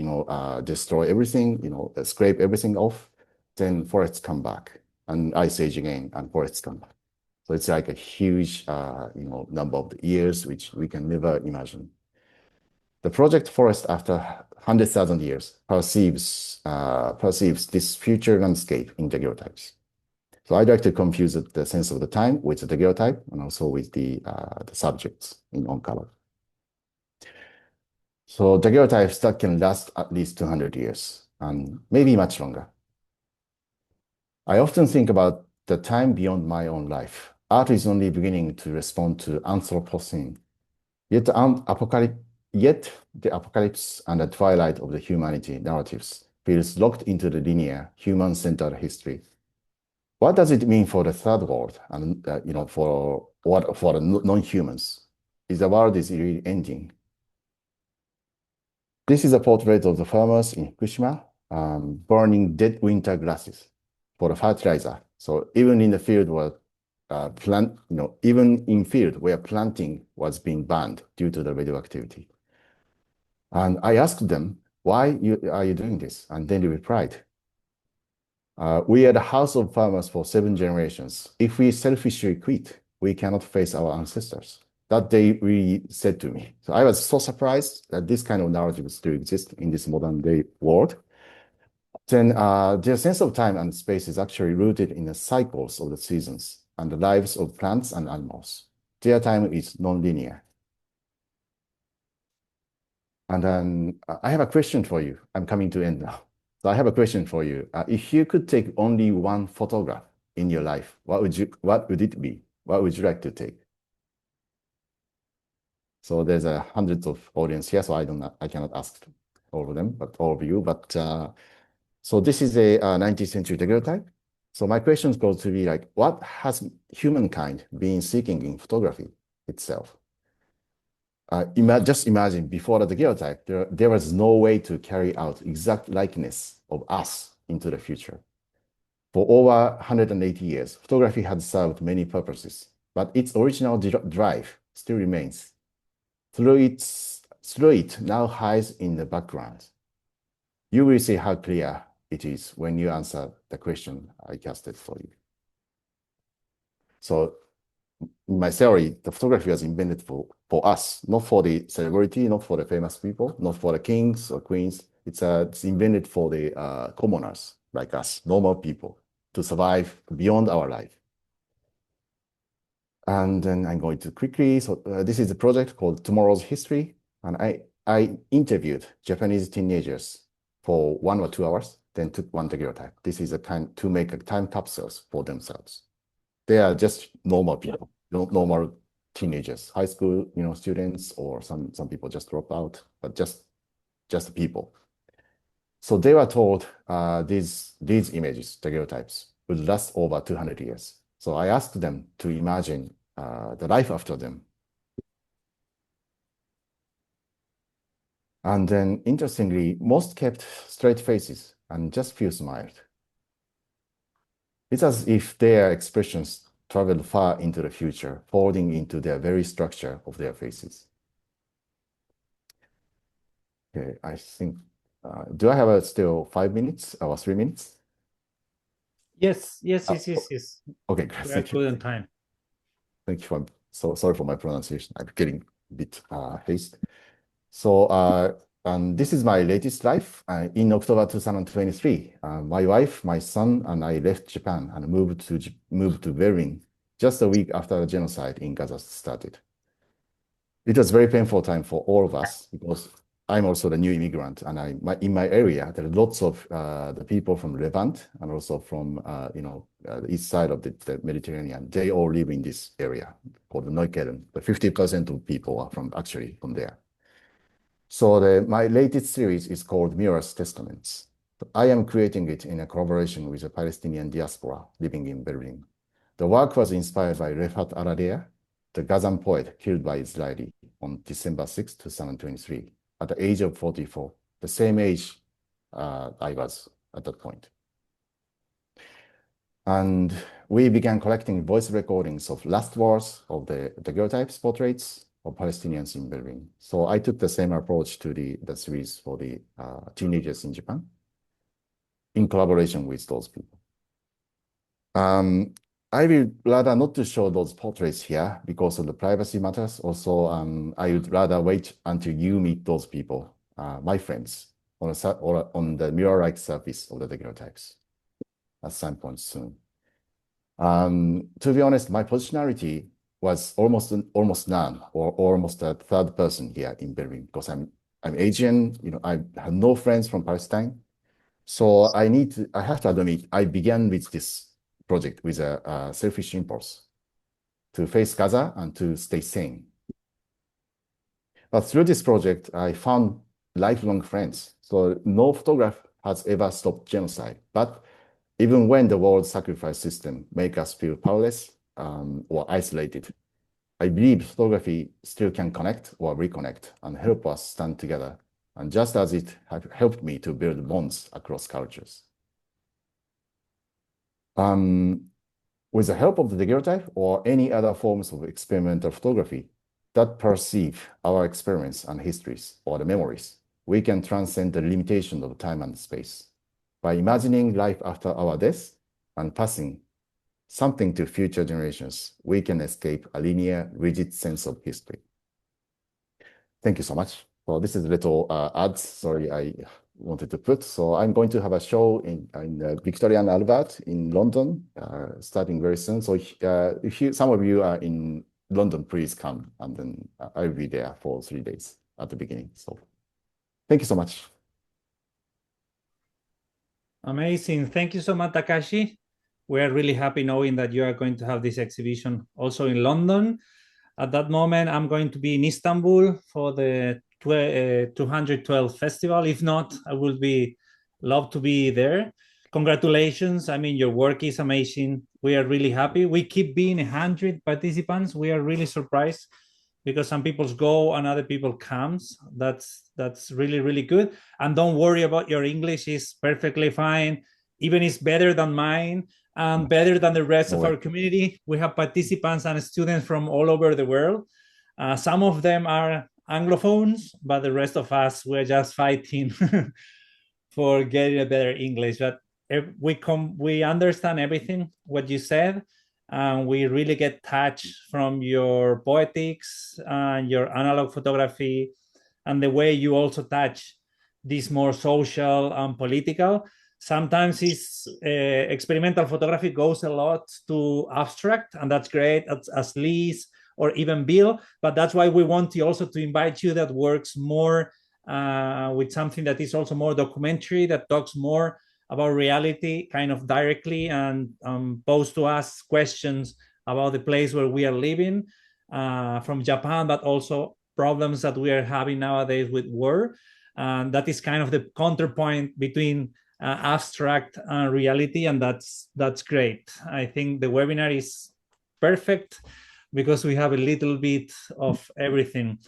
destroy everything, scrape everything off, then forests come back, and ice age again, and forests come back. So it's like a huge, number of years, which we can never imagine. The project forest after 100,000 years perceives this future landscape in daguerreotypes. So I'd like to confuse the sense of the time with the daguerreotype and also with the subjects in Onkalo. So daguerreotypes that can last at least 200 years and maybe much longer. I often think about the time beyond my own life. Art is only beginning to respond to Anthropocene. Yet the apocalypse and the twilight of the humanity narratives feels locked into the linear, human-centered history. What does it mean for the third world and for the non-humans? Is the world really ending? This is a portrait of the farmers in Fukushima burning dead winter grasses for the fertilizer. So even in the field where even in field where planting was being banned due to the radioactivity. And I asked them, why are you doing this? And then they replied, we are the house of farmers for 7 generations. If we selfishly quit, we cannot face our ancestors. That they really said to me. So I was so surprised that this kind of narrative still exists in this modern day world. Then their sense of time and space is actually rooted in the cycles of the seasons and the lives of plants and animals. Their time is non-linear. And then I have a question for you. I'm coming to end now. So I have a question for you. If you could take only one photograph in your life, what would it be? What would you like to take? So there's hundreds of audience here, so I cannot ask all of them, but all of you. But so this is a 19th century daguerreotype. So my questions go to be like, what has humankind been seeking in photography itself? Just imagine before the daguerreotype, there was no way to carry out exact likeness of us into the future. For over 180 years, photography had served many purposes, but its original drive still remains. Through it now hides in the background. You will see how clear it is when you answer the question I casted for you. So in my theory, the photography was invented for us, not for the celebrity, not for the famous people, not for the kings or queens. It's invented for the commoners like us, normal people, to survive beyond our life. And then I'm going to quickly, so this is a project called Tomorrow's History. And I interviewed Japanese teenagers for 1 or 2 hours, then took one daguerreotype. This is a kind to make a time capsules for themselves. They are just normal people, normal teenagers, high school, students, or some people just dropped out, but just people. So they were told these images, daguerreotypes, would last over 200 years. So I asked them to imagine the life after them. And then, interestingly, most kept straight faces and just few smiled. It's as if their expressions traveled far into the future, folding into their very structure of their faces. Okay, I think, do I have still 5 minutes or 3 minutes? Yes. Okay, We are thank you. good on time. Thank you. So sorry for my pronunciation. I'm getting a bit haste. So, and this is my latest life. In October 2023, my wife, my son, and I left Japan and moved to Berlin just a week after the genocide in Gaza started. It was a very painful time for all of us because I'm also the new immigrant, and in my area there are lots of the people from Levant and also from the east side of the Mediterranean. They all live in this area called Neukölln. But 50% of people are actually from there. So my latest series is called Mirrors Testaments. I am creating it in a collaboration with a Palestinian diaspora living in Berlin. The work was inspired by Refat Aradea, the Gazan poet killed by Israeli on December 6, 2023, at the age of 44, the same age I was at that point. And we began collecting voice recordings of last wars of the daguerreotypes portraits of Palestinians in Berlin. So I took the same approach to the series for the teenagers in Japan in collaboration with those people. I will rather not to show those portraits here because of the privacy matters. Also, I would rather wait until you meet those people, my friends, on the mirror-like surface of the daguerreotypes at some point soon. To be honest, my positionality was almost none, or almost a third person here in Berlin, because I'm Asian. I have no friends from Palestine, so I have to admit, I began with this project with a selfish impulse to face Gaza and to stay sane. But through this project, I found lifelong friends. So no photograph has ever stopped genocide, but even when the world sacrifice system make us feel powerless or isolated, I believe photography still can connect or reconnect and help us stand together, and just as it has helped me to build bonds across cultures. With the help of the daguerreotype or any other forms of experimental photography that perceive our experience and histories or the memories, we can transcend the limitation of time and space. By imagining life after our death and passing something to future generations, we can escape a linear, rigid sense of history. Thank you so much. Well, this is a little ad, sorry, I wanted to put. So I'm going to have a show in Victoria and Albert in London, starting very soon. So if some of you are in London, please come, and then I'll be there for 3 days at the beginning. So thank you so much. Amazing. Thank you so much, Takashi. We are really happy knowing that you are going to have this exhibition also in London. At that moment, I'm going to be in Istanbul for the 212 festival. If not, I would love to be there. Congratulations. I mean, your work is amazing. We are really happy. We keep being 100 participants. We are really surprised because some people go and other people comes. That's really, really good. And don't worry about your English. It's perfectly fine. Even it's better than mine and better than the rest of our community. We have participants and students from all over the world. Some of them are Anglophones, but the rest of us, we're just fighting for getting a better English. But we understand everything, what you said. And we really get touched from your poetics and your analog photography and the way you also touch this more social and political. Sometimes experimental photography goes a lot to abstract, and that's great, as Liz or even Bill, but that's why we want also to invite you that works more with something that is also more documentary, that talks more about reality kind of directly, and pose to us questions about the place where we are living from Japan, but also problems that we are having nowadays with war. And that is kind of the counterpoint between abstract and reality, and that's great. I think the webinar is perfect because we have a little bit of everything.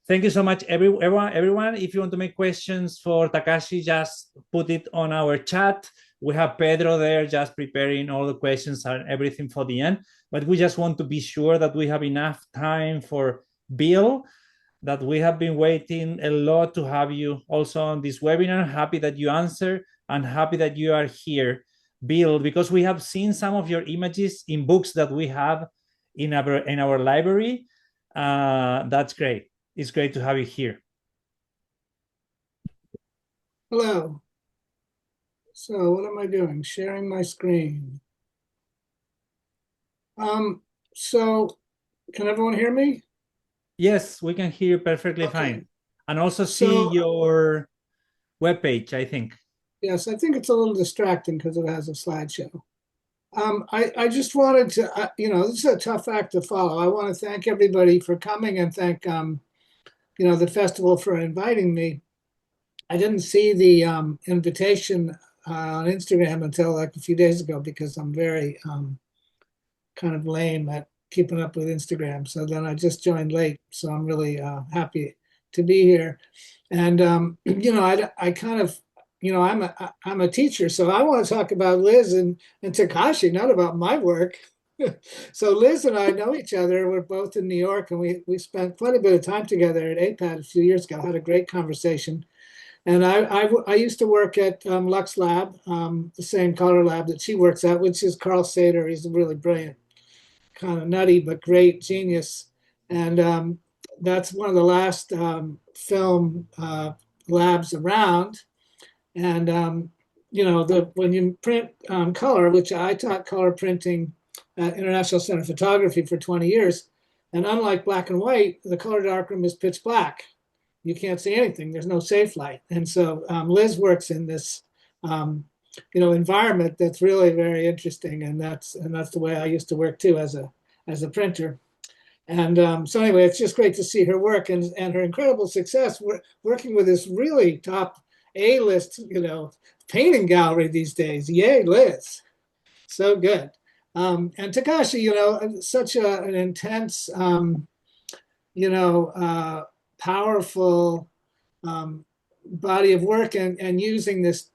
Thank you so much, everyone. If you want to make questions for Takashi, just put it on our chat. We have Pedro there just preparing all the questions and everything for the end. But we just want to be sure that we have enough time for Bill, that we have been waiting a lot to have you also on this webinar. Happy that you answer and happy that you are here, Bill, because we have seen some of your images in books that we have in our library. That's great. It's great to have you here. Hello. So what am I doing? Sharing my screen. So can everyone hear me? Yes, we can hear you perfectly fine. And also see your webpage, I think. Yes, I think it's a little distracting because it has a slideshow. I just wanted to, this is a tough act to follow. I want to thank everybody for coming and thank, the festival for inviting me. I didn't see the invitation on Instagram until like a few days ago because I'm very kind of lame at keeping up with Instagram. So then I just joined late. So I'm really happy to be here. And, I kind of, I'm a teacher, so I want to talk about Liz and Takashi, not about my work. So Liz and I know each other. We're both in New York, and we spent quite a bit of time together at APAD a few years ago. Had a great conversation. And I used to work at Lux Lab, the same color lab that she works at, which is Carl Sater. He's a really brilliant, kind of nutty, but great genius. And that's one of the last film labs around. And, when you print color, which I taught color printing at International Center of Photography for 20 years, and unlike black and white, the color darkroom is pitch black. You can't see anything. There's no safe light. And so Liz works in this, environment that's really very interesting. And that's the way I used to work too as a printer. And so anyway, it's just great to see her work and her incredible success working with this really top A-list, painting gallery these days. Yay, Liz. So good. And Takashi, such an intense, powerful body of work and using this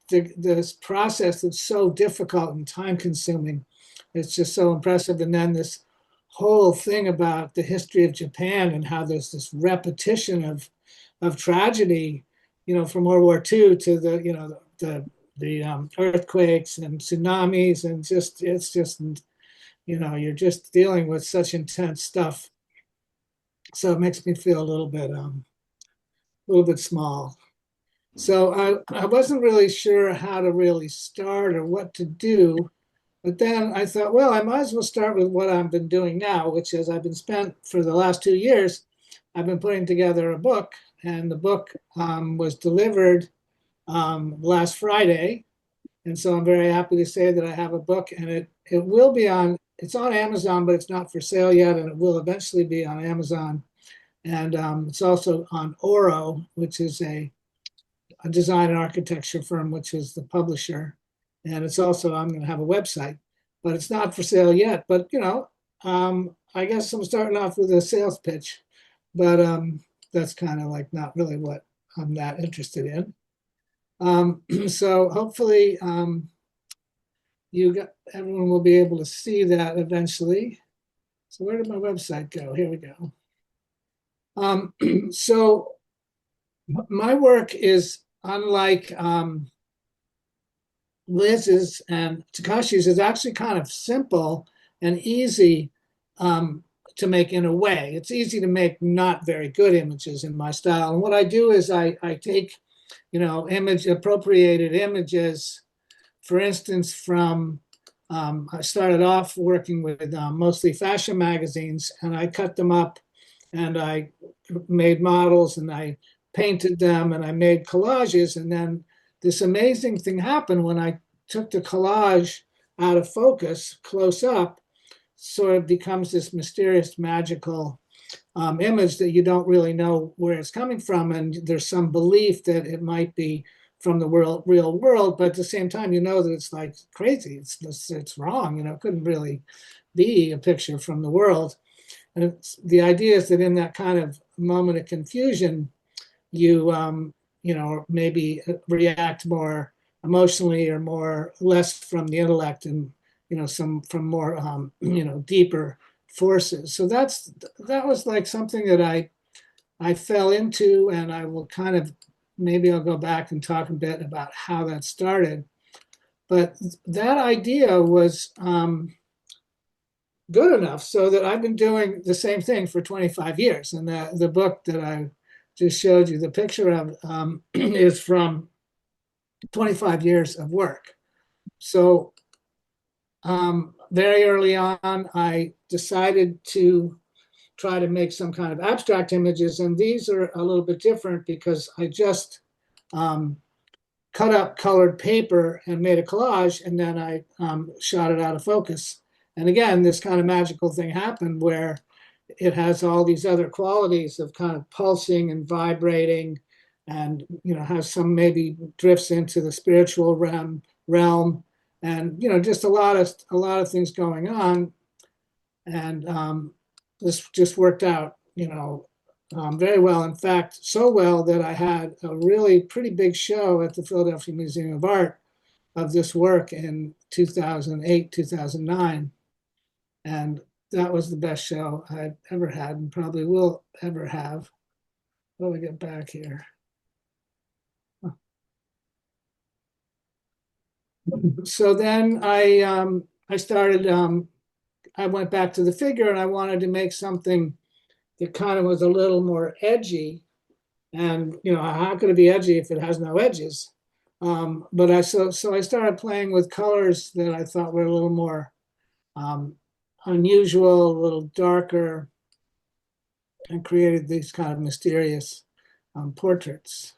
process that's so difficult and time consuming. It's just so impressive. And then this whole thing about the history of Japan and how there's this repetition of tragedy, from World War II to the earthquakes and tsunamis, and it's just you're just dealing with such intense stuff. So it makes me feel a little bit small. So I wasn't really sure how to really start or what to do. But then I thought, well, I might as well start with what I've been doing now, which is for the last 2 years, I've been putting together a book. And the book was delivered last Friday. And so I'm very happy to say that I have a book, and it will be it's on Amazon, but it's not for sale yet. And it will eventually be on Amazon. And it's also on Oro, which is a design and architecture firm, which is the publisher. And it's also, I'm going to have a website, but it's not for sale yet. But, I guess I'm starting off with a sales pitch, but that's kind of like not really what I'm that interested in. So hopefully everyone will be able to see that eventually. So where did my website go? Here we go. So my work is unlike Liz's and Takashi's, is actually kind of simple, and easy to make in a way. It's easy to make not very good images in my style. And what I do is I take, appropriated images, for instance, from, I started off working with mostly fashion magazines, and I cut them up and I made models and I painted them and I made collages. And then this amazing thing happened when I took the collage out of focus, close up, sort of becomes this mysterious, magical image that you don't really know where it's coming from. And there's some belief that it might be from the real world, but at the same time, you know that it's like crazy. It's wrong. It couldn't really be a picture from the world. And the idea is that in that kind of moment of confusion, you maybe react more emotionally or less from the intellect and some from more deeper forces. So that was like something that I fell into, and I will maybe I'll go back and talk a bit about how that started. But that idea was good enough so that I've been doing the same thing for 25 years. And the book that I just showed you the picture of is from 25 years of work. So very early on, I decided to try to make some kind of abstract images. And these are a little bit different because I just cut up colored paper and made a collage, and then I shot it out of focus. And again, this kind of magical thing happened where it has all these other qualities of kind of pulsing and vibrating, and has some maybe drifts into the spiritual realm, and just a lot of things going on. And this just worked out very well. In fact, so well that I had a really pretty big show at the Philadelphia Museum of Art of this work in 2008, 2009. And that was the best show I've ever had and probably will ever have. Let me get back here. So then I started, I went back to the figure, and I wanted to make something that kind of was a little more edgy. And how could it be edgy if it has no edges? But so I started playing with colors that I thought were a little more unusual, a little darker, and created these kind of mysterious portraits.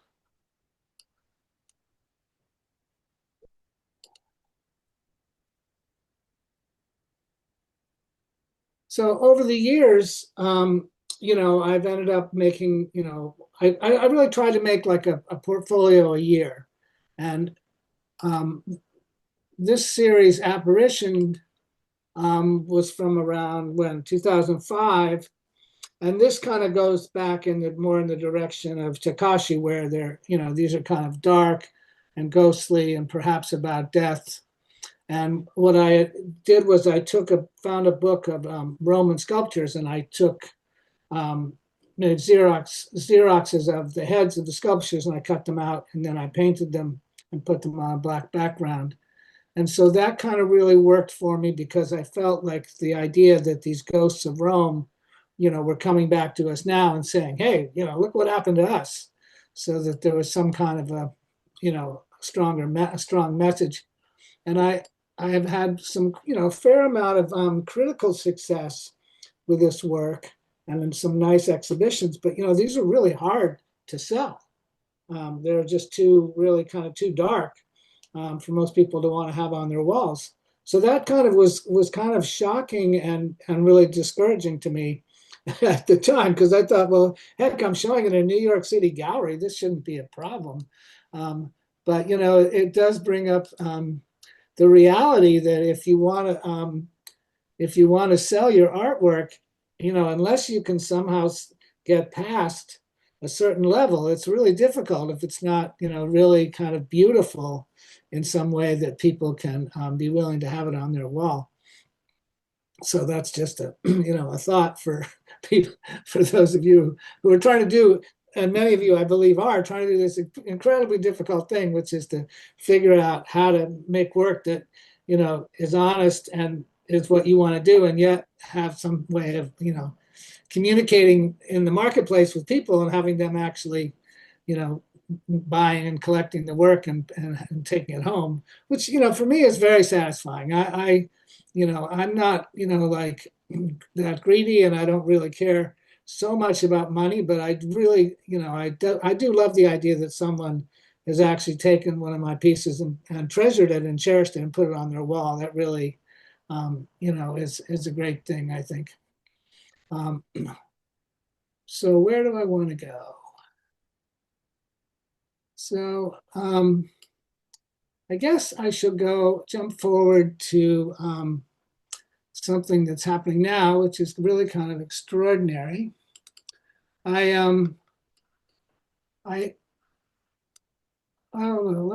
So over the years, I've ended up making, I really tried to make like a portfolio a year. And this series, Apparition, was from around 2005. And this kind of goes back more in the direction of Takashi, where these are kind of dark and ghostly and perhaps about death. And what I did was I found a book of Roman sculptures, and I took made Xeroxes of the heads of the sculptures, and I cut them out, and then I painted them and put them on a black background. And so that kind of really worked for me because I felt like the idea that these ghosts of Rome, were coming back to us now and saying, hey, look what happened to us. So that there was some kind of a strong message. And I have had some, fair amount of critical success with this work and in some nice exhibitions, but these are really hard to sell. They're just too dark for most people to want to have on their walls. So that kind of was kind of shocking and really discouraging to me at the time, because I thought, well, heck, I'm showing it in a New York City gallery. This shouldn't be a problem. But it does bring up the reality that if you want to sell your artwork, unless you can somehow get past a certain level, it's really difficult if it's not, really kind of beautiful in some way that people can be willing to have it on their wall. So that's just a thought for people, for those of you who are trying to do, and many of you, I believe, are trying to do this incredibly difficult thing, which is to figure out how to make work that, is honest and is what you want to do, and yet have some way of, communicating in the marketplace with people and having them actually, buying and collecting the work and taking it home, which, for me is very satisfying. I'm not, like that greedy, and I don't really care so much about money, but I really, I do love the idea that someone has actually taken one of my pieces and treasured it and cherished it and put it on their wall. That really, is a great thing, I think. So where do I want to go? So I guess I should jump forward to something that's happening now, which is really kind of extraordinary. Let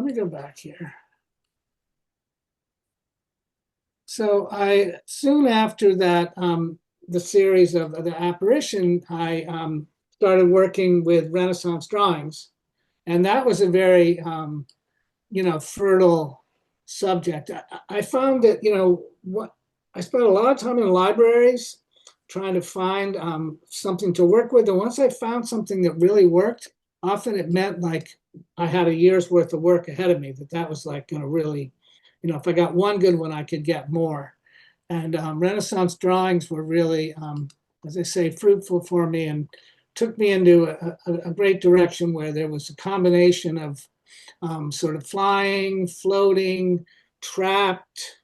me go back here. So soon after that, the series of the apparition, I started working with Renaissance drawings, and that was a very, fertile subject. I found that, I spent a lot of time in libraries trying to find something to work with, and once I found something that really worked, often it meant like I had a year's worth of work ahead of me, that was like going to really, if I got one good one, I could get more. And Renaissance drawings were really, as I say, fruitful for me and took me into a great direction where there was a combination of sort of flying, floating, trapped,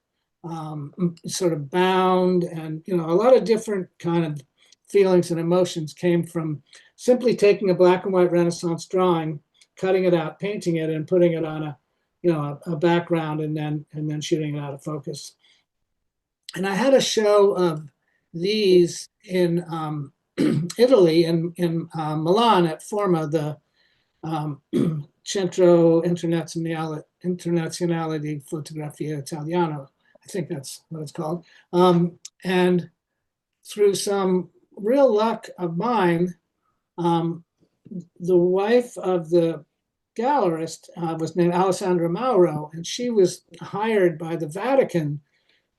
sort of bound, and a lot of different kind of feelings and emotions came from simply taking a black and white Renaissance drawing, cutting it out, painting it, and putting it on a background, and then shooting it out of focus. And I had a show of these in Italy, in Milan at Forma, the Centro Internazionale di Fotografia Italiana. I think that's what it's called. And through some real luck of mine, the wife of the gallerist was named Alessandra Mauro, and she was hired by the Vatican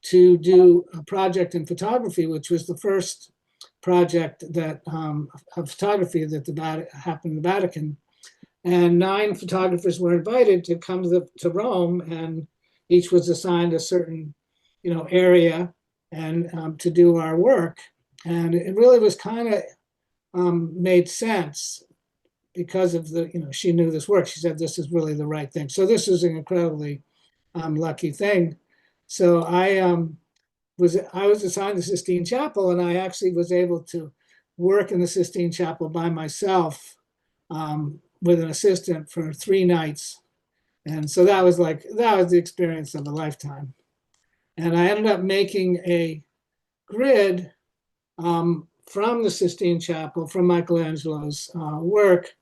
to do a project in photography, which was the first project that of photography that happened in the Vatican. And 9 photographers were invited to come to Rome, and each was assigned a certain, area and to do our work. And it really was kind of made sense because of she knew this work. She said, this is really the right thing. So this was an incredibly lucky thing. So I was assigned the Sistine Chapel, and I actually was able to work in the Sistine Chapel by myself with an assistant for 3 nights. And so that was the experience of a lifetime. And I ended up making a grid from the Sistine Chapel, from Michelangelo's work,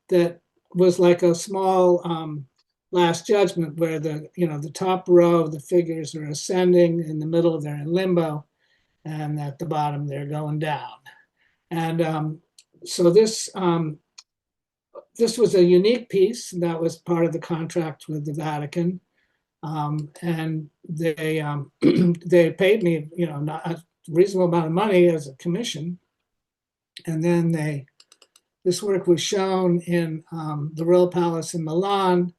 that was like a small Last Judgment, where the top row of the figures are ascending, in the middle they're in limbo, and at the bottom they're going down. And so this was a unique piece that was part of the contract with the Vatican, and they they paid me not a reasonable amount of money as a commission, and then this work was shown in the Royal Palace in Milan,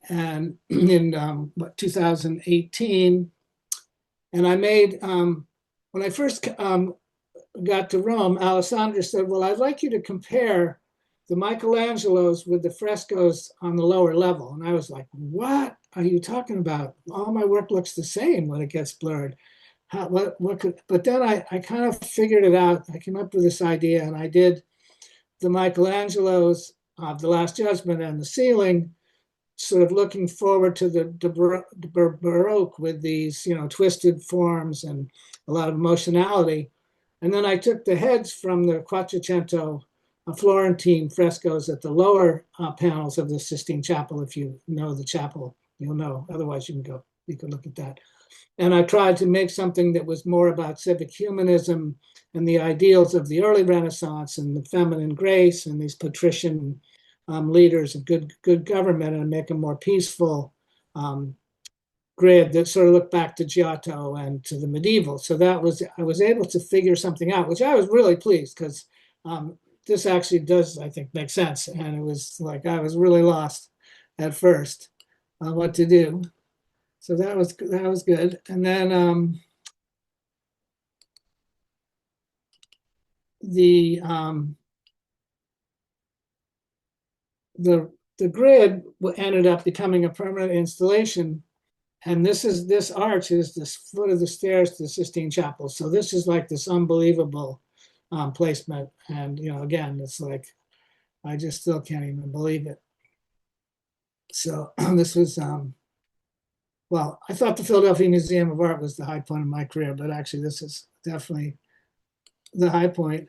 and in 2018. And I made, when I first got to Rome, Alessandra said, well, I'd like you to compare the Michelangelos with the frescoes on the lower level. And I was like, what are you talking about? All my work looks the same when it gets blurred. But then I kind of figured it out. I came up with this idea, and I did the Michelangelos of the Last Judgment and the ceiling, sort of looking forward to the Baroque with these, twisted forms and a lot of emotionality. And then I took the heads from the Quattrocento Florentine frescoes at the lower panels of the Sistine Chapel. If you know the chapel, you'll know. Otherwise, you can look at that. And I tried to make something that was more about civic humanism and the ideals of the early Renaissance and the feminine grace and these patrician leaders of good government, and make a more peaceful grid that sort of looked back to Giotto and to the medieval. So I was able to figure something out, which I was really pleased, because this actually does, I think, make sense. And it was like I was really lost at first on what to do. So that was good. And then the grid ended up becoming a permanent installation. And this arch is the foot of the stairs to the Sistine Chapel. So this is like this unbelievable placement. And, again, it's like, I just still can't even believe it. So this was, well, I thought the Philadelphia Museum of Art was the high point of my career, but actually this is definitely the high point.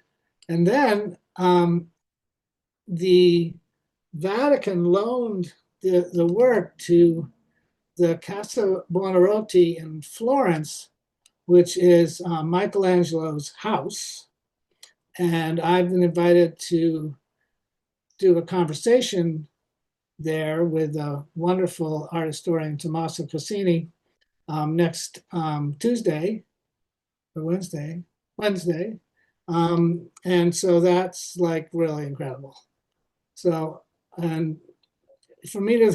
And then the Vatican loaned the work to the Casa Buonarroti in Florence, which is Michelangelo's house. And I've been invited to do a conversation there with a wonderful art historian, Tommaso Cassini, next Tuesday or Wednesday. And so that's like really incredible. So, and for me to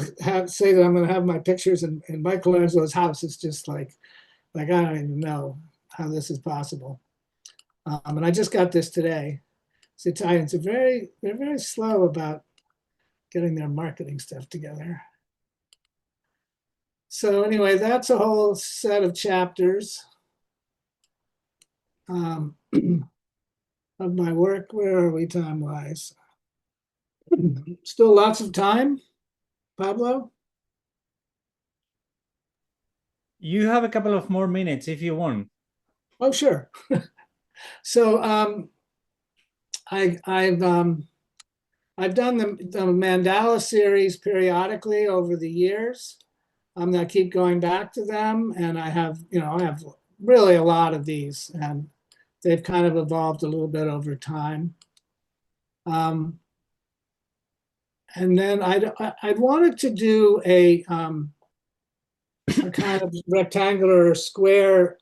say that I'm going to have my pictures in Michelangelo's house, it's just like I don't even know how this is possible. And I just got this today. It's Italians. They're very slow about getting their marketing stuff together. So anyway, that's a whole set of chapters of my work. Where are we time-wise? Still lots of time, Pablo? You have a couple of more minutes if you want. Oh, sure. So I've done the mandala series periodically over the years. I keep going back to them, and I have really a lot of these, and they've kind of evolved a little bit over time. And then I'd wanted to do a kind of rectangular or square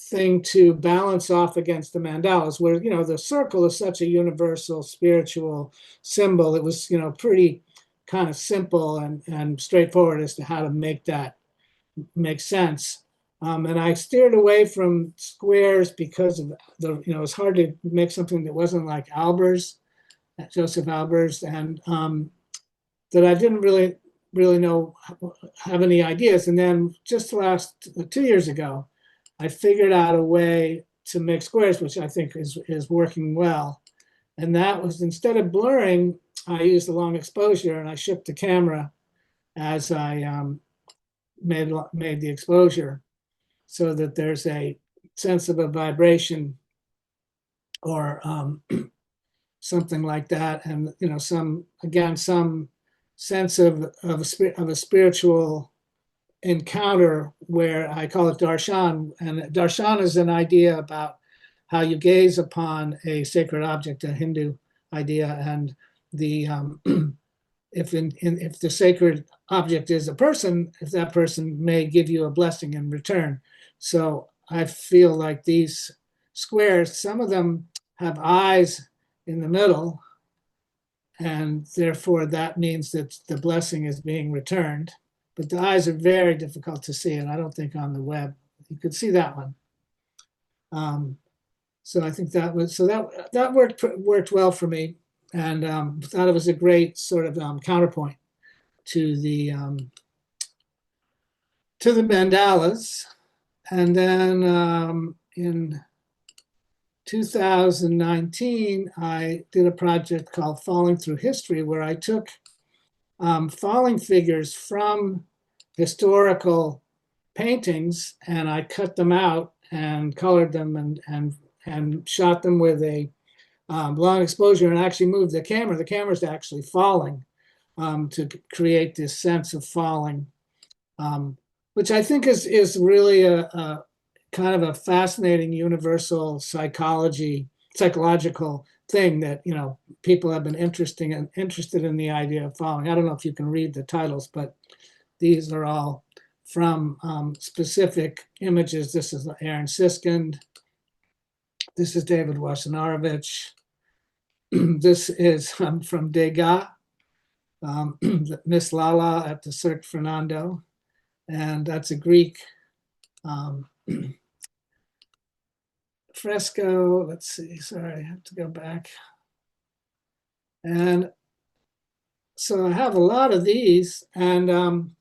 thing to balance off against the mandalas, where the circle is such a universal spiritual symbol. It was pretty kind of simple and straightforward as to how to make that make sense. And I steered away from squares because of it was hard to make something that wasn't like Albers, Joseph Albers, and that I didn't really have any ideas. And then just last 2 years ago, I figured out a way to make squares, which I think is working well. And that was, instead of blurring, I used a long exposure, and I shipped the camera as I made the exposure, so that there's a sense of a vibration or something like that, and some sense of a spiritual encounter, where I call it darshan. And darshan is an idea about how you gaze upon a sacred object, a Hindu idea, and the if the sacred object is a person, if that person may give you a blessing in return. So I feel like these squares, some of them have eyes in the middle, and therefore that means that the blessing is being returned. But the eyes are very difficult to see, and I don't think on the web you could see that one. So I think that worked well for me, and thought it was a great sort of counterpoint to the mandalas. And then in 2019, I did a project called Falling Through History, where I took falling figures from historical paintings, and I cut them out and colored them and shot them with a long exposure, and actually moved the camera. The camera's actually falling to create this sense of falling, which I think is really a kind of a fascinating universal psychological thing that people have been interested in the idea of falling. I don't know if you can read the titles, but these are all from specific images. This is Aaron Siskind. This is David Wasanarovich. This is from Degas, Miss Lala at the Cirque Fernando. And that's a Greek fresco. Let's see, sorry, I have to go back. And so I have a lot of these, and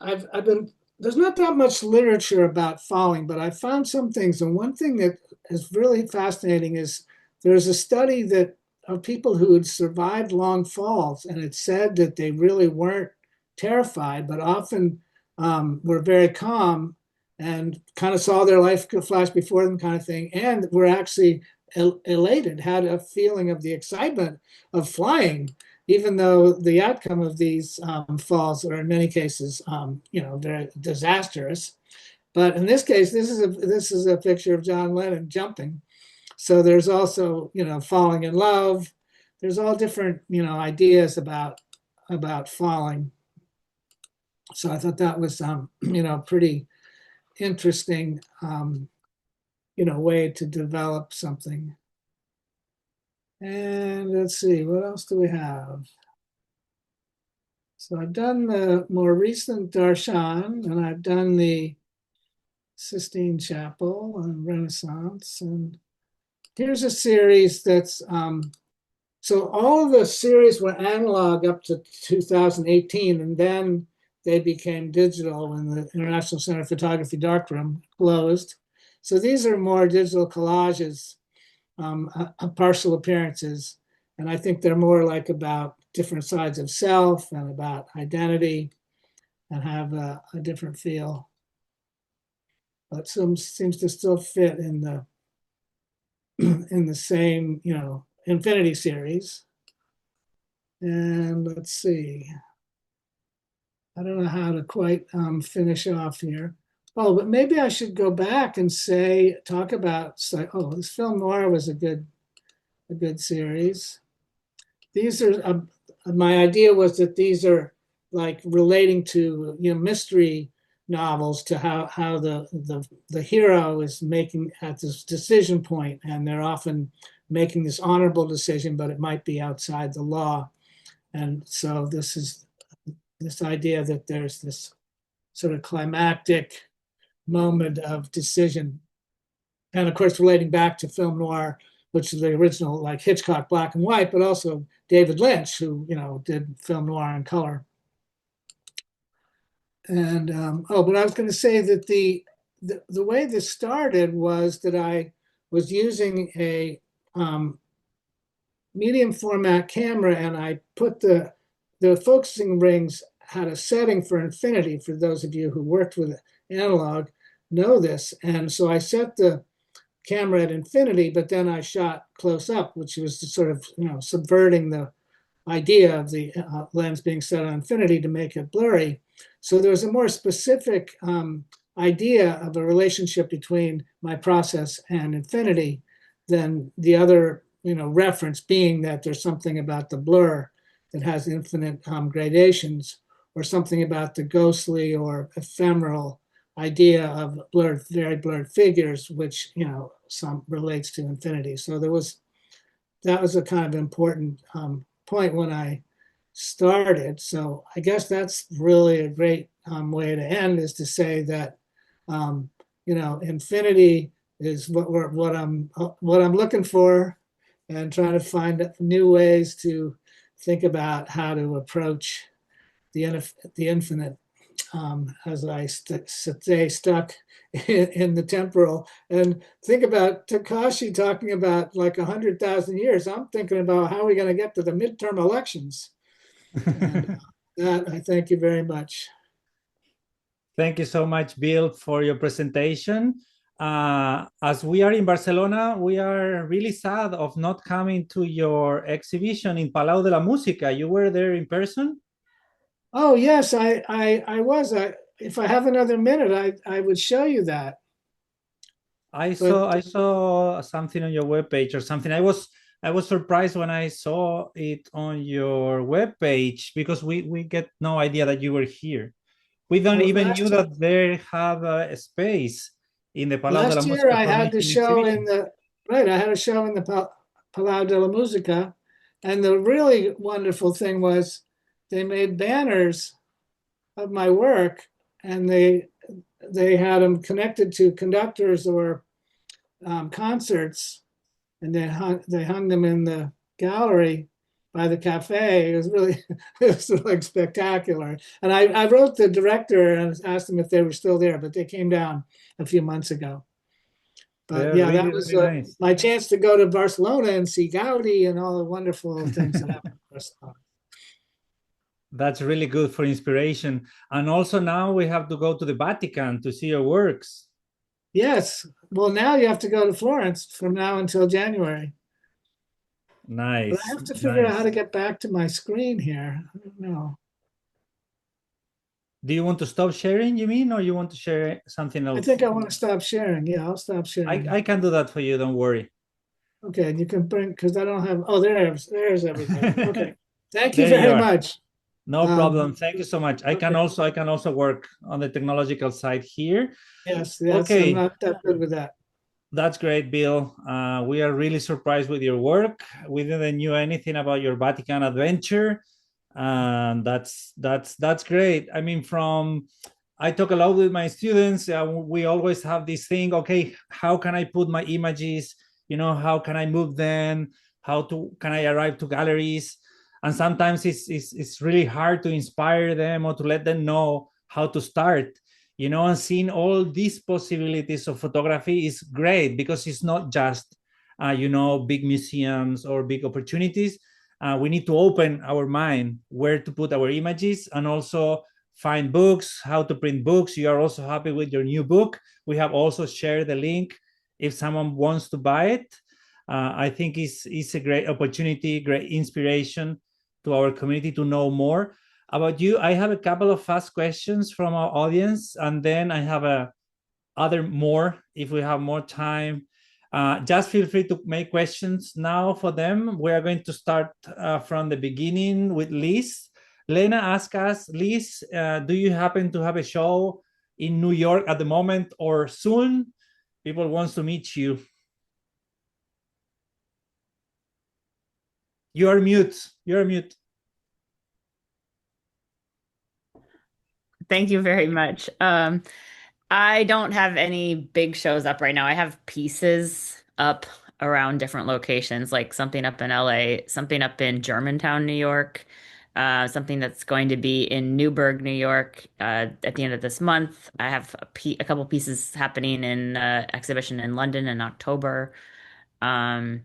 I've been, there's not that much literature about falling, but I found some things. And one thing that is really fascinating is there's a study that of people who had survived long falls, and it said that they really weren't terrified, but often were very calm and kind of saw their life flash before them kind of thing, and were actually elated, had a feeling of the excitement of flying, even though the outcome of these falls are in many cases, very disastrous. But in this case, this is a picture of John Lennon jumping. So there's also, falling in love. There's all different, ideas about falling. So I thought that was, pretty interesting, way to develop something. And let's see, what else do we have? So I've done the more recent Darshan, and I've done the Sistine Chapel and Renaissance. And here's a series that's, so all of the series were analog up to 2018, and then they became digital when the International Center of Photography Darkroom closed. So these are more digital collages, partial appearances. And I think they're more like about different sides of self and about identity, and have a different feel. But some seems to still fit in the same, Infinity series. And let's see. I don't know how to quite finish off here. Oh, but maybe I should go back and talk about, this film noir was a good series. These are, my idea was that these are like relating to, mystery novels, to how the hero is making at this decision point, and they're often making this honorable decision, but it might be outside the law. And so this is this idea that there's this sort of climactic moment of decision. And of course, relating back to film noir, which is the original, like Hitchcock black and white, but also David Lynch, who, did film noir in color. And, but I was going to say that the way this started was that I was using a medium format camera, and I put the focusing rings had a setting for infinity. For those of you who worked with analog know this. And so I set the camera at infinity, but then I shot close up, which was sort of, subverting the idea of the lens being set on infinity to make it blurry. So there was a more specific idea of a relationship between my process and infinity than the other, reference being that there's something about the blur that has infinite gradations, or something about the ghostly or ephemeral idea of very blurred figures, which, some relates to infinity. So that was a kind of important point when I started. So I guess that's really a great way to end, is to say that, infinity is what I'm looking for, and trying to find new ways to think about how to approach the infinite, as I stay stuck in the temporal. And think about Takashi talking about like 100,000 years. I'm thinking about how are we going to get to the midterm elections. And that, I thank you very much. Thank you so much, Bill, for your presentation. As we are in Barcelona, we are really sad of not coming to your exhibition in Palau de la Música. You were there in person? Oh, yes, I was. If I have another minute, I would show you that. I saw something on your webpage or something. I I was surprised when I saw it on your webpage because we get no idea that you were here. We don't Well, even last knew that they have a space in the Palau de la Last year Música I for had the making show in exhibitions. I had a show in the Palau de la Musica, and the really wonderful thing was they made banners of my work, and they had them connected to conductors or concerts, and they hung them in the gallery by the cafe. It was really it was like spectacular. And I wrote the director and asked them if they were still there, but they came down a few months ago. But They're yeah, that really, was really nice. my chance to go to Barcelona and see Gaudi and all the wonderful things that happened in Barcelona. That's really good for inspiration. And also now we have to go to the Vatican to see your works. Yes. Well, now you have to go to Florence from now until January. Nice. But I have to figure out how to nice. get back to my screen here. I don't know. Do you want to stop sharing, you mean, or you want to share something I else? think I want to stop sharing. Yeah, I'll stop sharing. I can do that for you, don't worry. Okay, and you can bring, because I don't have, oh, there's everything. Okay. Thank you There you very are. much. No problem. Thank you so much. I can Okay. also work on the technological side here. Yes, Okay. I'm not that good with that. That's great, Bill. We are really surprised with your work. We didn't knew anything about your Vatican adventure, and that's great. I mean, I talk a lot with my students. We always have this thing. Okay, how can I put my images? How can I move them? Can I arrive to galleries? And sometimes it's really hard to inspire them or to let them know how to start. And seeing all these possibilities of photography is great because it's not just big museums or big opportunities. We need to open our mind where to put our images and also find books, how to print books. You are also happy with your new book. We have also shared the link if someone wants to buy it. I think it's a great opportunity, great inspiration to our community to know more about you. I have a couple of fast questions from our audience, and then I have other more if we have more time. Just feel free to make questions now for them. We are going to start from the beginning with Liz. Lena asked us, Liz, do you happen to have a show in New York at the moment or soon? People wants to meet you. You're mute. You're mute. Thank you very much. I don't have any big shows up right now. I have pieces up around different locations, like something up in LA, something up in Germantown, New York, something that's going to be in Newburgh, New York, at the end of this month. I have a couple pieces happening in exhibition in London in October. Um,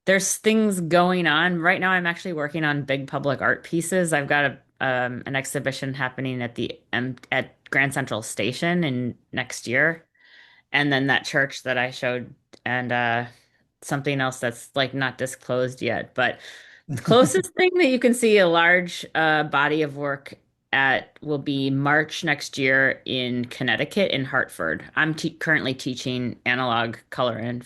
there's things going on right now. I'm actually working on big public art pieces. I've got an exhibition happening at Grand Central Station in next year, and then that church that I showed, and something else that's like not disclosed yet. But the closest thing that you can see a large body of work at will be March next year in Connecticut in Hartford. I'm currently teaching analog color and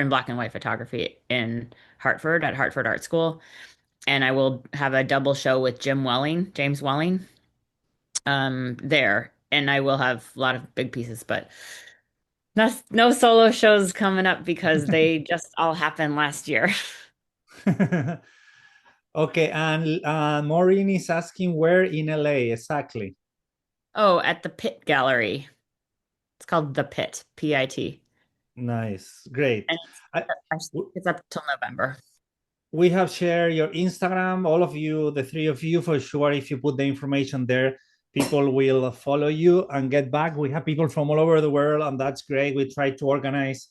black and white photography in Hartford at Hartford Art School. And I will have a double show with James Welling, there. And I will have a lot of big pieces, but no solo shows coming up because they just all happened last year. Okay, and Maureen is asking where in LA exactly? Oh, at the Pitt Gallery. It's called The Pit, P-I-T. Nice, great. And it's up till November. We have shared your Instagram, all of you, the three of you, for sure. If you put the information there, people will follow you and get back. We have people from all over the world, and that's great. We try to organize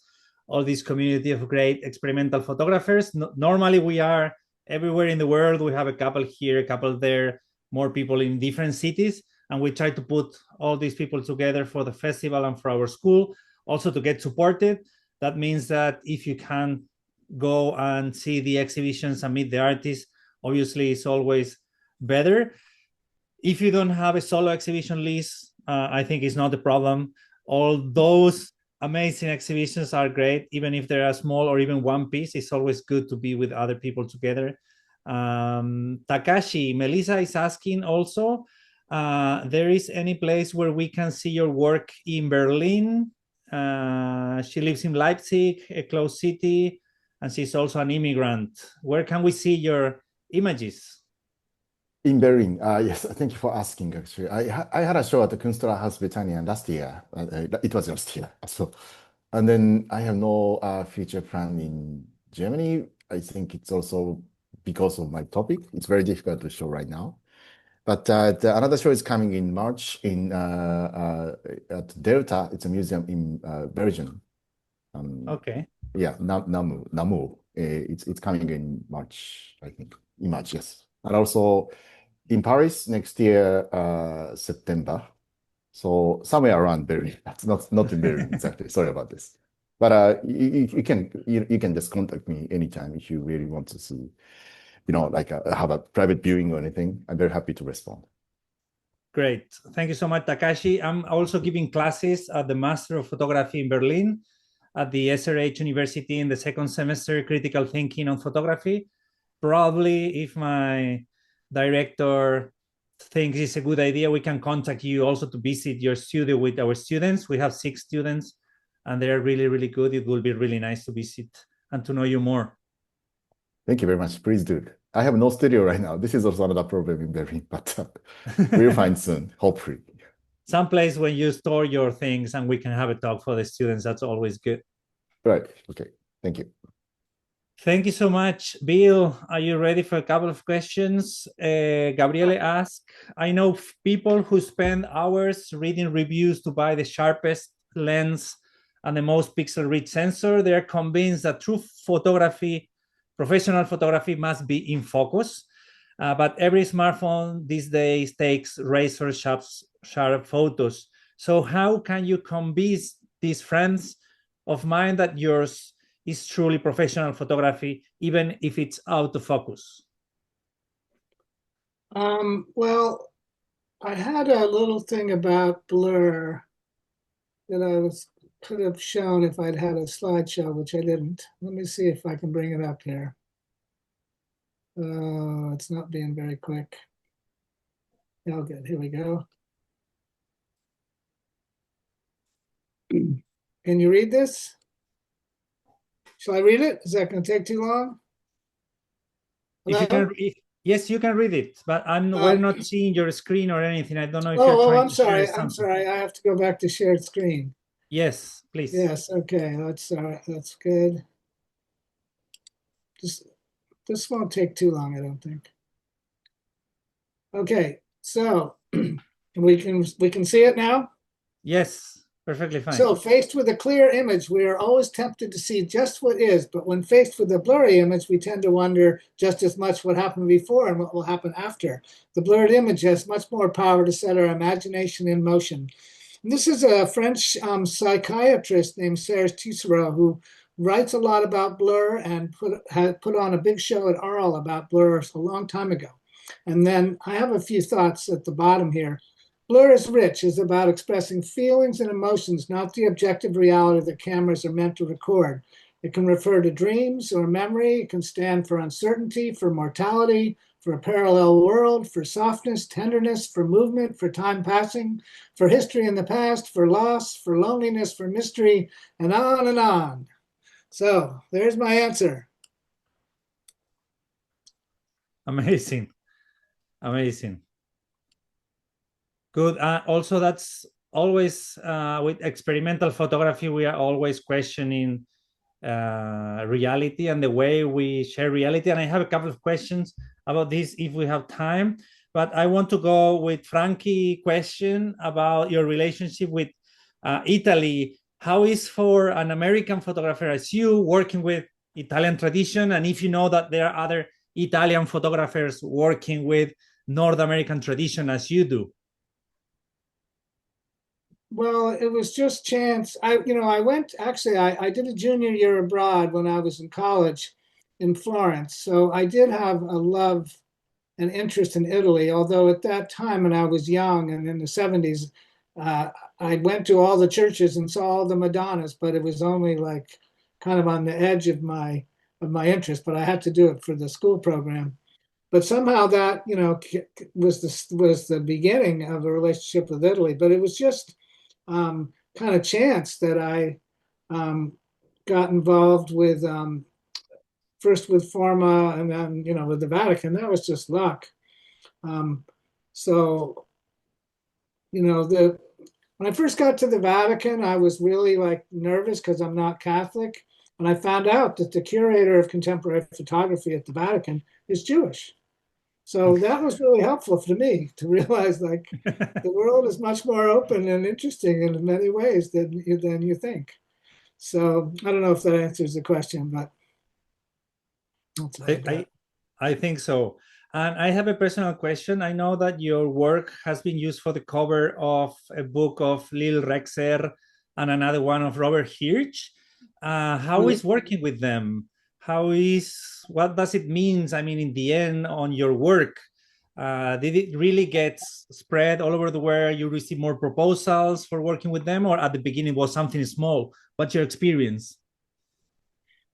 all this community of great experimental photographers. Normally, we are everywhere in the world. We have a couple here, a couple there, more people in different cities, and we try to put all these people together for the festival and for our school, also to get supported. That means that if you can go and see the exhibitions and meet the artists, obviously it's always better. If you don't have a solo exhibition list, I think it's not a problem. All those amazing exhibitions are great, even if they are small or even one piece. It's always good to be with other people together. Takashi, Melissa is asking also, there is any place where we can see your work in Berlin? She lives in Leipzig, a close city, and she's also an immigrant. Where can we see your images? In Berlin, yes, thank you for asking. Actually, I had a show at the Kunstlerhaus Britannia last year. It was last year, so, and then I have no future plan in Germany. I think it's also because of my topic. It's very difficult to show right now. But another show is coming in March at Delta. It's a museum in Belgium. Okay. Yeah, Namur. It's coming in March, I think. In March, yes. And also in Paris next year, September. So somewhere around Berlin. That's not in Berlin exactly. Sorry about this. But you can just contact me anytime if you really want to see, like have a private viewing or anything. I'm very happy to respond. Great. Thank you so much, Takashi. I'm also giving classes at the Master of Photography in Berlin at the SRH University in the second semester, Critical Thinking on Photography. Probably if my director thinks it's a good idea, we can contact you also to visit your studio with our students. We have 6 students and they're really, really good. It will be really nice to visit and to know you more. Thank you very much. Please do. I have no studio right now. This is also another problem in Berlin, but we'll find soon, hopefully. Some place where you store your things and we can have a talk for the students. That's always good. Right. Okay. Thank you. Thank you so much. Bill, are you ready for a couple of questions? Gabriele asked, I know people who spend hours reading reviews to buy the sharpest lens and the most pixel-rich sensor. They're convinced that true photography, professional photography, must be in focus. But every smartphone these days takes razor sharp photos. So how can you convince these friends of mine that yours is truly professional photography, even if it's out of focus? Well, I had a little thing about blur that I could have shown if I'd had a slideshow, which I didn't. Let me see if I can bring it up here. It's not being very quick. Oh, good. Here we go. Can you read this? Shall I read it? Is that going to take too long? Yes, you can read it, but we're not seeing your screen or anything. I don't know if you're trying to share something. I'm sorry. I have to go back to shared screen. Yes, please. Yes. Okay. That's good. This won't take too long, I don't think. Okay. So we can see it now. Yes. Perfectly fine. So faced with a clear image, we are always tempted to see just what is, but when faced with a blurry image, we tend to wonder just as much what happened before and what will happen after. The blurred image has much more power to set our imagination in motion. And this is a French psychiatrist named Serge Tisserand who writes a lot about blur and put on a big show at Arles about blur a long time ago. And then I have a few thoughts at the bottom here. Blur is rich, is about expressing feelings and emotions, not the objective reality that cameras are meant to record. It can refer to dreams or memory. It can stand for uncertainty, for mortality, for a parallel world, for softness, tenderness, for movement, for time passing, for history in the past, for loss, for loneliness, for mystery, and on and on. So there's my answer. Amazing. Amazing. Good. Also, that's always with experimental photography, we are always questioning reality and the way we share reality. And I have a couple of questions about this if we have time. But I want to go with Frankie's question about your relationship with Italy. How is for an American photographer as you working with Italian tradition? And if you know that there are other Italian photographers working with North American tradition as you do? Well, it was just chance. I did a junior year abroad when I was in college in Florence. So I did have a love and interest in Italy, although at that time when I was young and in the 70s, I went to all the churches and saw all the Madonnas, but it was only like kind of on the edge of my interest. But I had to do it for the school program. But somehow that was the beginning of a relationship with Italy. But it was just kind of chance that I got involved with first with Forma and then with the Vatican. That was just luck. So when I first got to the Vatican, I was really like nervous because I'm not Catholic, and I found out that the curator of contemporary photography at the Vatican is Jewish. So that was really helpful to me to realize like the world is much more open and interesting in many ways than you think. So I don't know if that answers the question, but that's all I got. I think so. And I have a personal question. I know that your work has been used for the cover of a book of Lil Rexer and another one of Robert Hirsch. How is working with them? What does it mean? I mean, in the end, on your work, did it really get spread all over the world? You receive more proposals for working with them, or at the beginning was something small? What's your experience?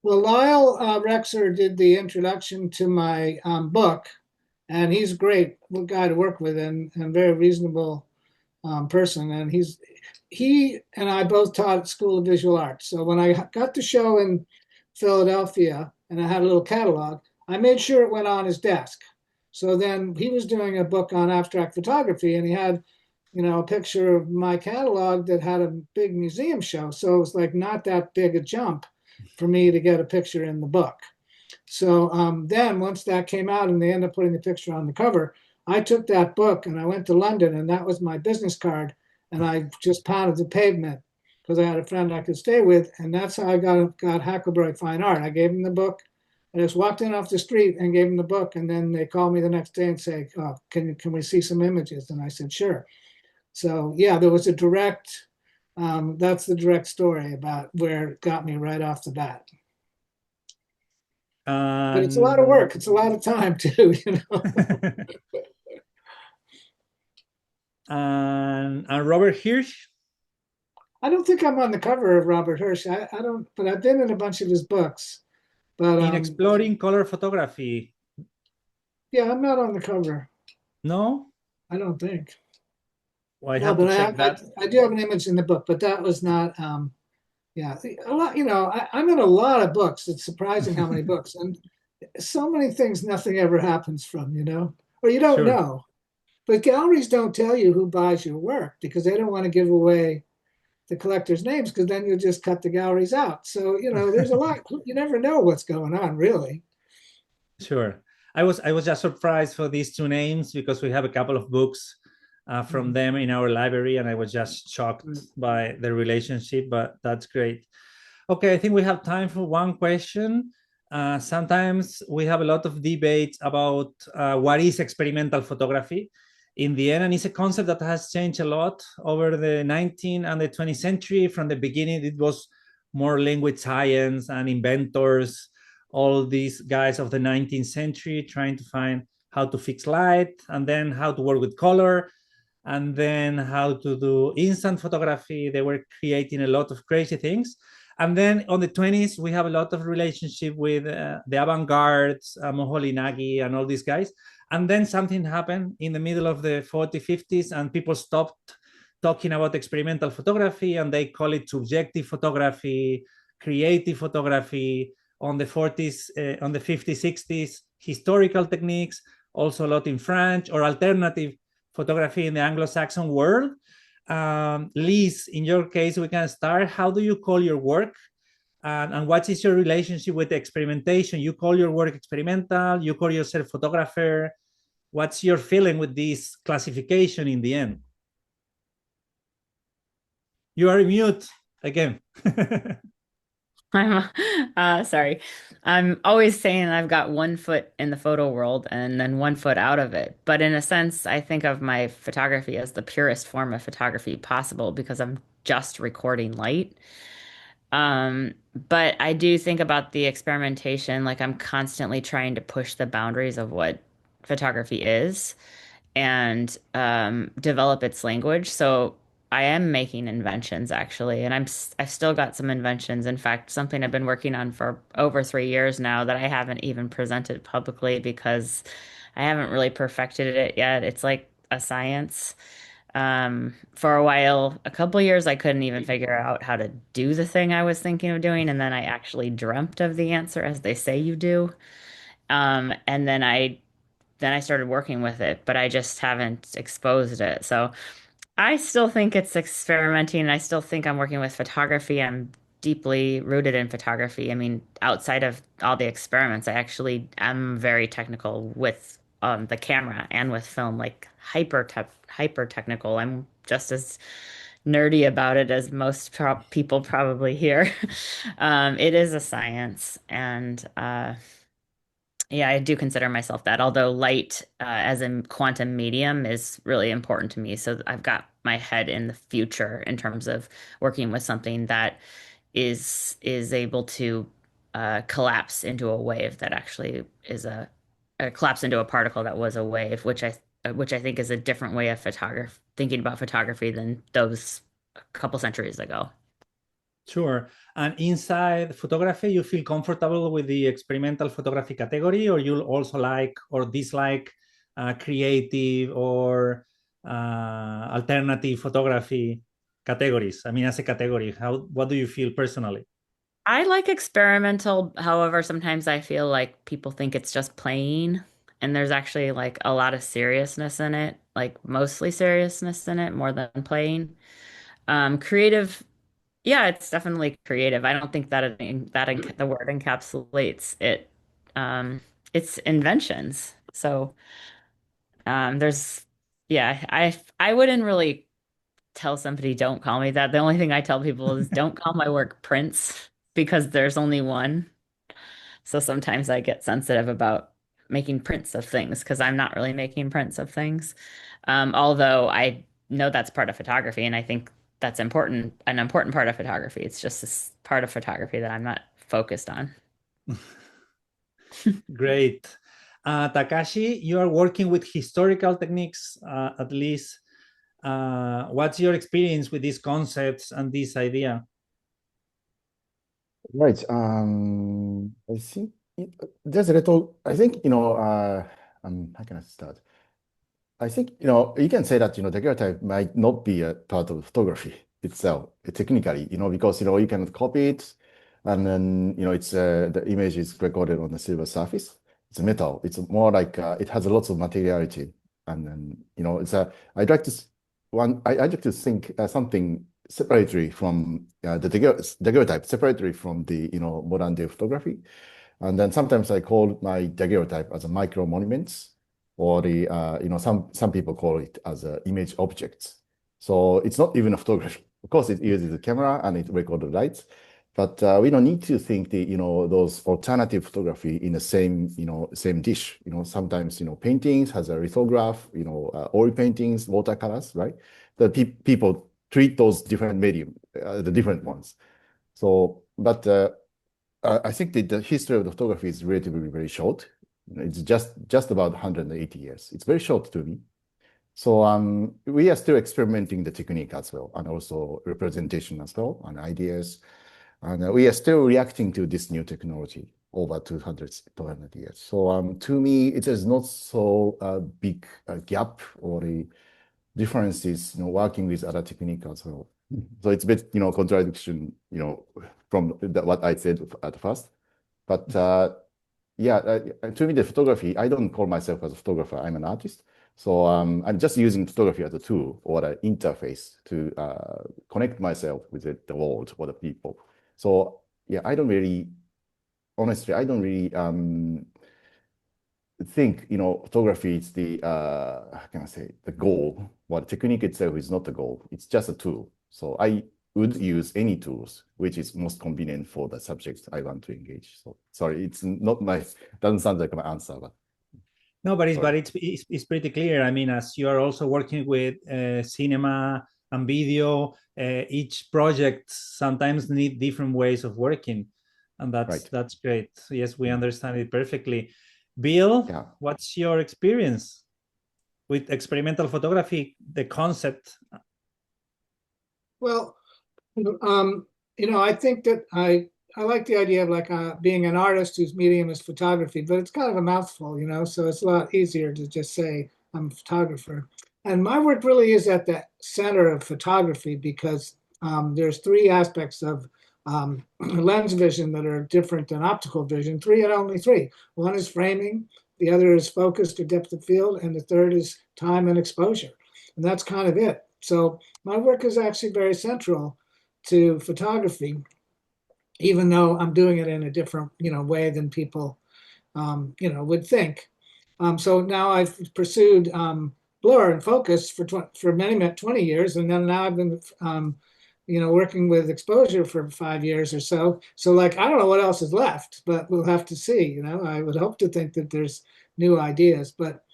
Well, Lyle Rexer did the introduction to my book, and he's a great guy to work with and very reasonable person. And he and I both taught at School of Visual Arts. So when I got the show in Philadelphia and I had a little catalog, I made sure it went on his desk. So then he was doing a book on abstract photography, and he had a picture of my catalog that had a big museum show. So it was like not that big a jump for me to get a picture in the book. So then once that came out and they ended up putting the picture on the cover, I took that book and I went to London, and that was my business card. And I just pounded the pavement because I had a friend I could stay with. And that's how I got Hackleberry Fine Art. I gave him the book. I just walked in off the street and gave him the book. And then they called me the next day and say, oh, can we see some images? And I said, sure. So yeah, there was a direct, that's the direct story about where it got me right off the bat. But it's a lot of work. It's a lot of time too, And Robert Hirsch? I don't think I'm on the cover of Robert Hirsch. I don't, but I've been in a bunch of his books. But in exploring color photography. Yeah, I'm not on the cover. No? I don't think. Well, I have to check that. I do have an image in the book, but that was not yeah, a lot, I'm in a lot of books. It's surprising how many books, and so many things nothing ever happens from, or you don't know. But galleries don't tell you who buys your work because they don't want to give away the collectors' names, because then you'll just cut the galleries out. So, there's a lot, you never know what's going on, really. Sure. I was just surprised for these two names because we have a couple of books from them in our library, and I was just shocked by the relationship, but that's great. Okay, I think we have time for one question. Sometimes we have a lot of debates about what is experimental photography in the end, and it's a concept that has changed a lot over the 19th and the 20th century. From the beginning, it was more linked with science and inventors, all these guys of the 19th century trying to find how to fix light, and then how to work with color, and then how to do instant photography. They were creating a lot of crazy things. And then on the 20s, we have a lot of relationship with the avant-gardes, Moholy-Nagy and all these guys. And then something happened in the middle of the 40s, 50s, and people stopped talking about experimental photography, and they call it subjective photography, creative photography. On the 40s, on the 50s, 60s, historical techniques, also a lot in French, or alternative photography in the Anglo-Saxon world. Liz, in your case, we can start. How do you call your work? And what is your relationship with experimentation? You call your work experimental, you call yourself photographer. What's your feeling with this classification in the end? You are mute again. I'm sorry. I'm always saying I've got one foot in the photo world and then one foot out of it. But in a sense, I think of my photography as the purest form of photography possible because I'm just recording light. But I do think about the experimentation, like I'm constantly trying to push the boundaries of what photography is and develop its language. So I am making inventions actually, and I've still got some inventions. In fact, something I've been working on for over 3 years now that I haven't even presented publicly because I haven't really perfected it yet. It's like a science. For a while, a couple years, I couldn't even figure out how to do the thing I was thinking of doing, and then I actually dreamt of the answer as they say you do. And then I started working with it, but I just haven't exposed it. So I still think it's experimenting. And I still think I'm working with photography. I'm deeply rooted in photography. I mean, outside of all the experiments, I actually am very technical with the camera and with film, like hyper technical. I'm just as nerdy about it as most people probably here. It is a science, and yeah, I do consider myself that, although light, as a quantum medium, is really important to me. So I've got my head in the future in terms of working with something that is able to collapse into a wave that actually is a collapse into a particle that was a wave, which I think is a different way of photography, thinking about photography than those a couple centuries ago. Sure. And inside photography, you feel comfortable with the experimental photography category, or you also like or dislike creative or alternative photography categories? I mean, as a category, what do you feel personally? I like experimental. However, sometimes I feel like people think it's just playing, and there's actually like a lot of seriousness in it, like mostly seriousness in it more than playing. Creative, yeah, it's definitely creative. I don't think that the word encapsulates it. It's inventions. So, there's, yeah, I wouldn't really tell somebody don't call me that. The only thing I tell people is don't call my work prints because there's only one. So sometimes I get sensitive about making prints of things because I'm not really making prints of things. Although I know that's part of photography, and I think that's important, an important part of photography. It's just this part of photography that I'm not focused on. Great. Takashi, you are working with historical techniques, at least. What's your experience with these concepts and this idea? Right. I think there's a little, I think, how can I start? I think, you can say that, daguerreotype might not be a part of photography itself, technically, because, you can copy it and then, it's, the image is recorded on the silver surface. It's a metal. It's more like, it has lots of materiality. And then, I'd like to, I'd like to think something separately from the daguerreotype, separately from the, modern day photography. And then sometimes I call my daguerreotype as a micro monuments, or the some people call it as image objects. So it's not even a photography. Of course, it uses a camera and it records the lights, but we don't need to think the those alternative photography in the same dish. Sometimes paintings has a lithograph, oil paintings, watercolors, right? The people treat those different medium, the different ones. So, but I think the history of the photography is relatively very short. It's just about 180 years. It's very short to me. So we are still experimenting the technique as well, and also representation as well, and ideas. And we are still reacting to this new technology over 200 years. So to me, it is not so big gap or the differences, working with other technique as well. So it's a bit, contradiction, from what I said at first. But yeah, to me, the photography, I don't call myself as a photographer. I'm an artist. So I'm just using photography as a tool or an interface to connect myself with the world or the people. So yeah, honestly, I don't really think, photography is the, how can I say, the goal. Well, the technique itself is not the goal. It's just a tool. So I would use any tools which is most convenient for the subject I want to engage. So sorry, it's not doesn't sound like my answer, but. No, but it's pretty clear. I mean, as you are also working with cinema and video, each project sometimes need different ways of working, and that's great. So yes, we understand it perfectly. Bill, what's your experience with experimental photography, the concept? Well, I think that I like the idea of like being an artist whose medium is photography, but it's kind of a mouthful, so it's a lot easier to just say I'm a photographer. And my work really is at the center of photography because there's three aspects of lens vision that are different than optical vision, three and only three. One is framing, the other is focus or depth of field, and the third is time and exposure. And that's kind of it. So my work is actually very central to photography, even though I'm doing it in a different, way than people, would think. So now I've pursued blur and focus for 20 years, and then now I've been, working with exposure for 5 years or so. So like, I don't know what else is left, but we'll have to see. I would hope to think that there's new ideas, but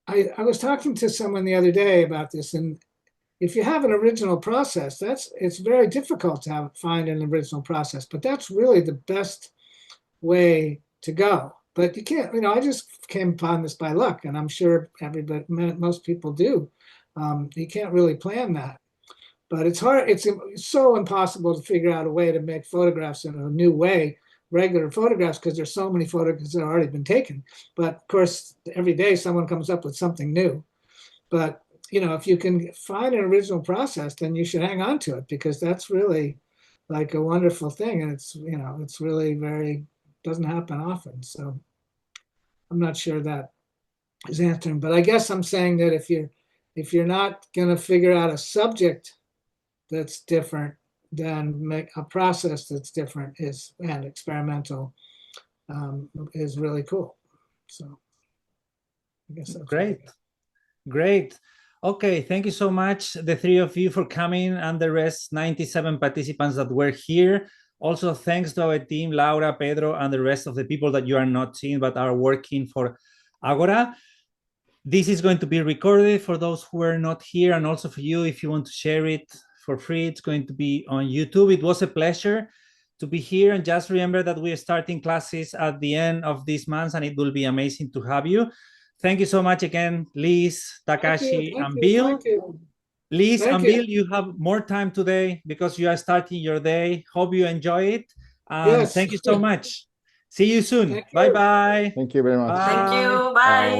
I was talking to someone the other day about this, and if you have an original process, it's very difficult to find an original process, but that's really the best way to go. But you can't, I just came upon this by luck, and I'm sure most people do. You can't really plan that, but it's hard. It's so impossible to figure out a way to make photographs in a new way, regular photographs, because there's so many photographs that have already been taken. But of course, every day someone comes up with something new. But if you can find an original process, then you should hang on to it, because that's really like a wonderful thing. And it's really doesn't happen often. So I'm not sure that is answering, but I guess I'm saying that if you're not going to figure out a subject that's different, then make a process that's different and experimental is really cool. So I guess that's Great. Okay, thank you so much, the three of you, for coming, and the rest 97 participants that were here. Also, thanks to our team, Laura, Pedro, and the rest of the people that you are not seeing but are working for Agora. This is going to be recorded for those who are not here, and also for you, if you want to share it for free, it's going to be on YouTube. It was a pleasure to be here, and just remember that we are starting classes at the end of this month, and it will be amazing to have you. Thank you so much again, Liz, Takashi, and Bill. Liz and Bill, you have more time today because you are starting your day. Hope you enjoy it. Yes. Thank you so much. See you soon. Bye-bye. Thank you very much. Thank you. Bye.